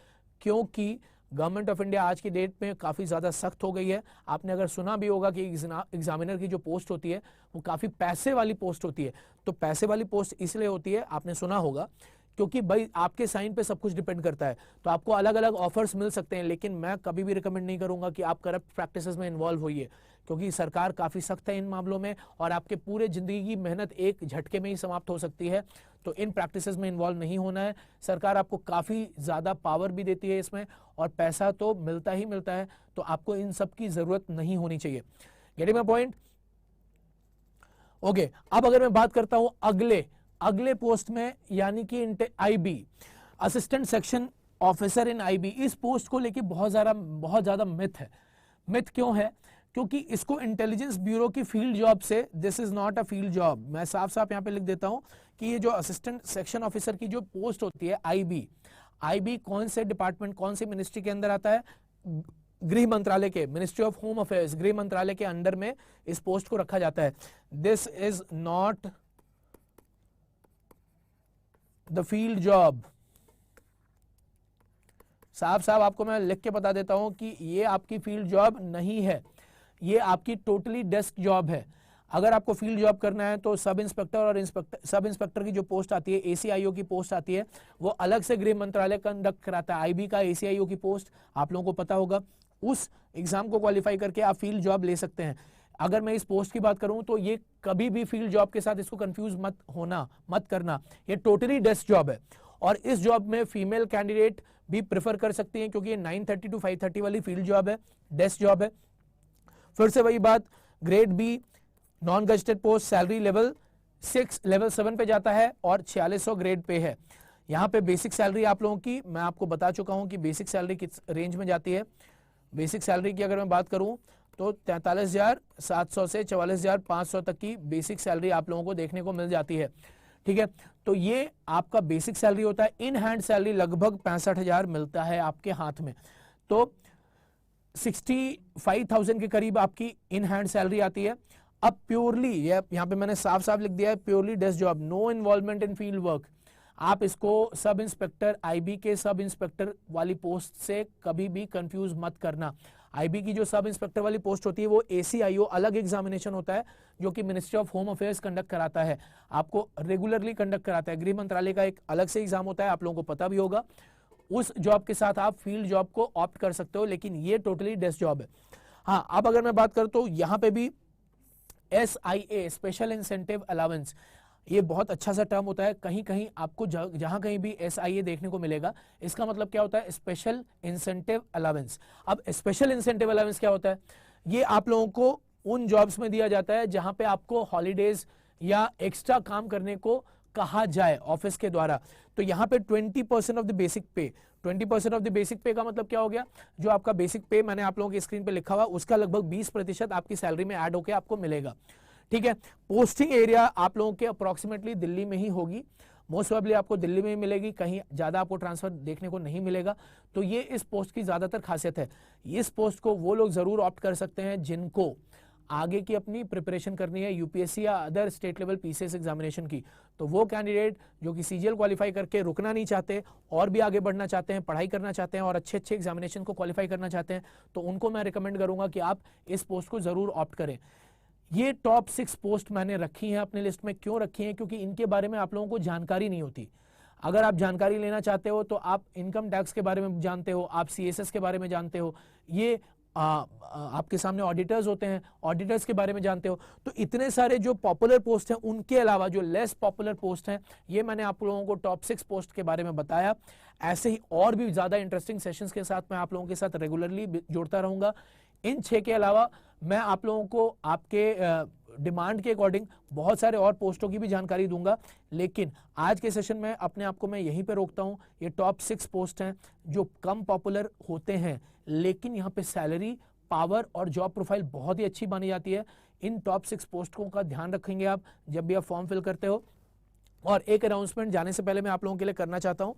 क्योंकि गवर्नमेंट ऑफ इंडिया आज की डेट में काफ़ी ज़्यादा सख्त हो गई है। आपने अगर सुना भी होगा कि एग्जामिनर की जो पोस्ट होती है वो काफ़ी पैसे वाली पोस्ट होती है। तो पैसे वाली पोस्ट इसलिए होती है, आपने सुना होगा, क्योंकि भाई आपके साइन पे सब कुछ डिपेंड करता है। तो आपको अलग अलग ऑफर्स मिल सकते हैं, लेकिन मैं कभी भी रिकमेंड नहीं करूंगा कि आप करप्ट प्रैक्टिसेस में इन्वॉल्व होइए, क्योंकि सरकार काफ़ी सख्त है इन मामलों में और आपके पूरे जिंदगी की मेहनत एक झटके में ही समाप्त हो सकती है। तो इन प्रैक्टिसेस में इन्वॉल्व नहीं होना है। सरकार आपको काफ़ी ज़्यादा पावर भी देती है इसमें और पैसा तो मिलता ही मिलता है, तो आपको इन सब की ज़रूरत नहीं होनी चाहिए। Getting my point? ओके, अब अगर मैं बात करता हूं अगले पोस्ट में, यानी कि IB, assistant section officer in IB. इस पोस्ट को लेके बहुत ज्यादा मिथ है। मिथ क्यों है? क्योंकि इसको इंटेलिजेंस ब्यूरो की फील्ड जॉब से, this is not a field job. मैं साफ साफ यहां पे लिख देता हूं कि ये जो असिस्टेंट सेक्शन ऑफिसर की जो पोस्ट होती है आईबी कौन से डिपार्टमेंट, कौन से मिनिस्ट्री के अंदर आता है? गृह मंत्रालय के, मिनिस्ट्री ऑफ होम अफेयर्स, गृह मंत्रालय के अंडर में इस पोस्ट को रखा जाता है। This is not the field job. साफ साफ आपको मैं लिख के बता देता हूं कि ये आपकी फील्ड जॉब नहीं है, ये आपकी टोटली डेस्क जॉब है। अगर आपको फील्ड जॉब करना है तो सब इंस्पेक्टर और सब इंस्पेक्टर की जो पोस्ट आती है, ACIO की पोस्ट आती है, वो अलग से गृह मंत्रालय कंडक्ट कराता है। IB का ACIO की पोस्ट आप लोगों को पता होगा, उस एग्जाम को क्वालिफाई करके आप फील्ड जॉब ले सकते हैं। अगर मैं इस पोस्ट की बात करूं तो ये कभी भी फील्ड जॉब के साथ इसको कंफ्यूज मत करना, ये टोटली डेस्क जॉब है। और इस जॉब में फीमेल कैंडिडेट भी प्रेफर कर सकती हैं, क्योंकि ये 9:30 to 5:30 वाली फील्ड जॉब है, डेस्क जॉब है। फिर से वही बात, grade B non gazetted post, salary level 7 पे जाता है और 4600 ग्रेड पे है। यहाँ पे बेसिक सैलरी आप लोगों की मैं आपको बता चुका हूँ कि बेसिक सैलरी किस रेंज में जाती है। बेसिक सैलरी की अगर मैं बात करूं तो 43,700 से 44,500 तक की बेसिक सैलरी आप लोगों को देखने को मिल जाती है। ठीक है, तो ये आपका बेसिक सैलरी होता है। इन हैंड सैलरी लगभग 65,000 मिलता है आपके हाथ में, तो 65,000 के करीब आपकी इन हैंड सैलरी आती है। अब प्योरली, यहाँ पे मैंने साफ साफ लिख दिया है, purely desk job, no involvement in field work. आप इसको सब इंस्पेक्टर, IB के सब इंस्पेक्टर वाली पोस्ट से कभी भी कंफ्यूज मत करना। IB की जो सब इंस्पेक्टर वाली पोस्ट होती है वो ACIO अलग एग्जामिनेशन होता है, जो कि ministry of home affairs conduct कराता है, आपको रेगुलरली कंडक्ट कराता है। गृह मंत्रालय का एक अलग से एग्जाम होता है, आप लोगों को पता भी होगा। उस जॉब के साथ आप फील्ड जॉब को ऑप्ट कर सकते हो, लेकिन ये टोटली डेस्क जॉब है। हाँ, अब अगर मैं बात करूं तो यहाँ पे भी SIA, स्पेशल इंसेंटिव अलाउंस, ये बहुत अच्छा सा टर्म होता है। कहीं कहीं आपको जहां कहीं भी SIA देखने को मिलेगा, इसका मतलब क्या होता है, स्पेशल इंसेंटिव अलाउंस। अब स्पेशल इंसेंटिव अलाउंस क्या होता है, ये आप लोगों को उन जॉब्स में दिया जाता है जहां पे आपको हॉलीडेज या एक्स्ट्रा काम करने को कहा जाए ऑफिस के द्वारा। तो यहाँ पे 20% ऑफ द बेसिक पे, 20% ऑफ द बेसिक पे का मतलब क्या हो गया, जो आपका बेसिक पे मैंने आप लोगों की स्क्रीन पे लिखा हुआ, उसका लगभग 20% आपकी सैलरी में ऐड होकर आपको मिलेगा। ठीक है, पोस्टिंग एरिया आप लोगों के अप्रोक्सीमेटली दिल्ली में ही होगी, मोस्ट प्रोबेबली आपको दिल्ली में ही मिलेगी, कहीं ज्यादा आपको ट्रांसफर देखने को नहीं मिलेगा। तो ये इस पोस्ट की ज्यादातर खासियत है। इस पोस्ट को वो लोग जरूर ऑप्ट कर सकते हैं जिनको आगे की अपनी प्रिपरेशन करनी है, UPSC या other state level PCS examination की। तो वो कैंडिडेट जो कि CGL क्वालिफाई करके रुकना नहीं चाहते और भी आगे बढ़ना चाहते हैं, पढ़ाई करना चाहते हैं और अच्छे अच्छे एग्जामिनेशन को क्वालिफाई करना चाहते हैं, तो उनको मैं रिकमेंड करूंगा कि आप इस पोस्ट को जरूर ऑप्ट करें। ये टॉप 6 पोस्ट मैंने रखी हैं अपने लिस्ट में। क्यों रखी हैं, क्योंकि इनके बारे में आप लोगों को जानकारी नहीं होती। अगर आप जानकारी लेना चाहते हो तो आप इनकम टैक्स के बारे में जानते हो, आप CSS के बारे में जानते हो, ये आपके सामने ऑडिटर्स होते हैं, ऑडिटर्स के बारे में जानते हो। तो इतने सारे जो पॉपुलर पोस्ट हैं, उनके अलावा जो लेस पॉपुलर पोस्ट हैं, ये मैंने आप लोगों को टॉप 6 पोस्ट के बारे में बताया। ऐसे ही और भी ज्यादा इंटरेस्टिंग सेशंस के साथ मैं आप लोगों के साथ रेगुलरली जुड़ता रहूंगा। इन 6 के अलावा मैं आप लोगों को आपके डिमांड के अकॉर्डिंग बहुत सारे और पोस्टों की भी जानकारी दूंगा, लेकिन आज के सेशन में अपने आप को मैं यहीं पे रोकता हूं। ये टॉप 6 पोस्ट हैं जो कम पॉपुलर होते हैं, लेकिन यहाँ पे सैलरी, पावर और जॉब प्रोफाइल बहुत ही अच्छी मानी जाती है। इन टॉप 6 पोस्टों का ध्यान रखेंगे आप जब भी आप फॉर्म फिल करते हो। और एक अनाउंसमेंट जाने से पहले मैं आप लोगों के लिए करना चाहता हूं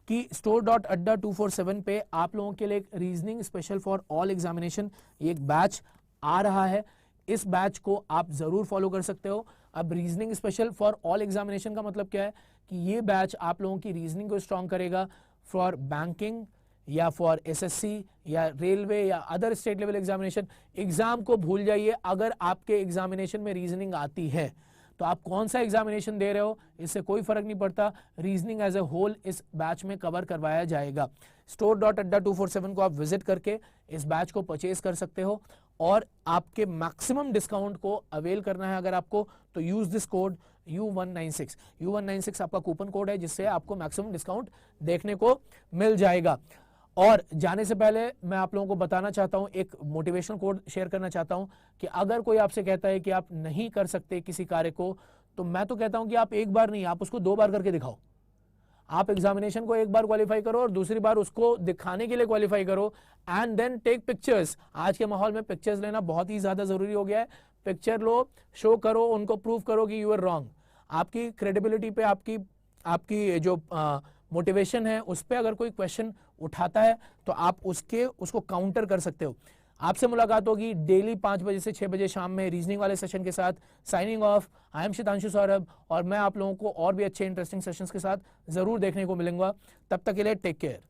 कि store.adda247 पे आप लोगों के लिए एक reasoning special for all examination, एक बैच आ रहा है। इस बैच को आप जरूर फॉलो कर सकते हो। अब reasoning special for all examination का मतलब क्या है कि ये बैच आप लोगों की रीजनिंग को स्ट्रॉन्ग करेगा फॉर बैंकिंग या फॉर SSC या रेलवे या other state level examination. Exam को भूल जाइए, अगर आपके एग्जामिनेशन में रीजनिंग आती है तो आप कौन सा एग्जामिनेशन दे रहे हो इससे कोई फर्क नहीं पड़ता, रीजनिंग एज ए होल इस बैच में कवर करवाया जाएगा। store.adda247 को आप विजिट करके इस बैच को परचेज कर सकते हो और आपके मैक्सिमम डिस्काउंट को अवेल करना है अगर आपको, तो use this code U196। U196 आपका कूपन कोड है जिससे आपको मैक्सिमम डिस्काउंट देखने को मिल जाएगा। और जाने से पहले मैं आप लोगों को बताना चाहता हूं, एक मोटिवेशनल कोड शेयर करना चाहता हूं कि अगर कोई आपसे कहता है कि आप नहीं कर सकते किसी कार्य को, तो मैं तो कहता हूं कि आप एक बार नहीं, आप उसको 2 बार करके दिखाओ। आप एग्जामिनेशन को एक बार क्वालिफाई करो और दूसरी बार उसको दिखाने के लिए क्वालिफाई करो, एंड देन टेक पिक्चर्स। आज के माहौल में पिक्चर्स लेना बहुत ही ज्यादा जरूरी हो गया है। पिक्चर लो, शो करो, उनको प्रूव करो कि यू आर रॉन्ग। आपकी क्रेडिबिलिटी पे, आपकी जो मोटिवेशन है उस पर अगर कोई क्वेश्चन उठाता है तो आप उसको काउंटर कर सकते हो। आपसे मुलाकात होगी डेली 5 बजे से 6 बजे शाम में रीजनिंग वाले सेशन के साथ। Signing off, I am Shitanshu Saurabh, और मैं आप लोगों को और भी अच्छे इंटरेस्टिंग सेशंस के साथ जरूर देखने को मिलूंगा। तब तक के लिए टेक केयर।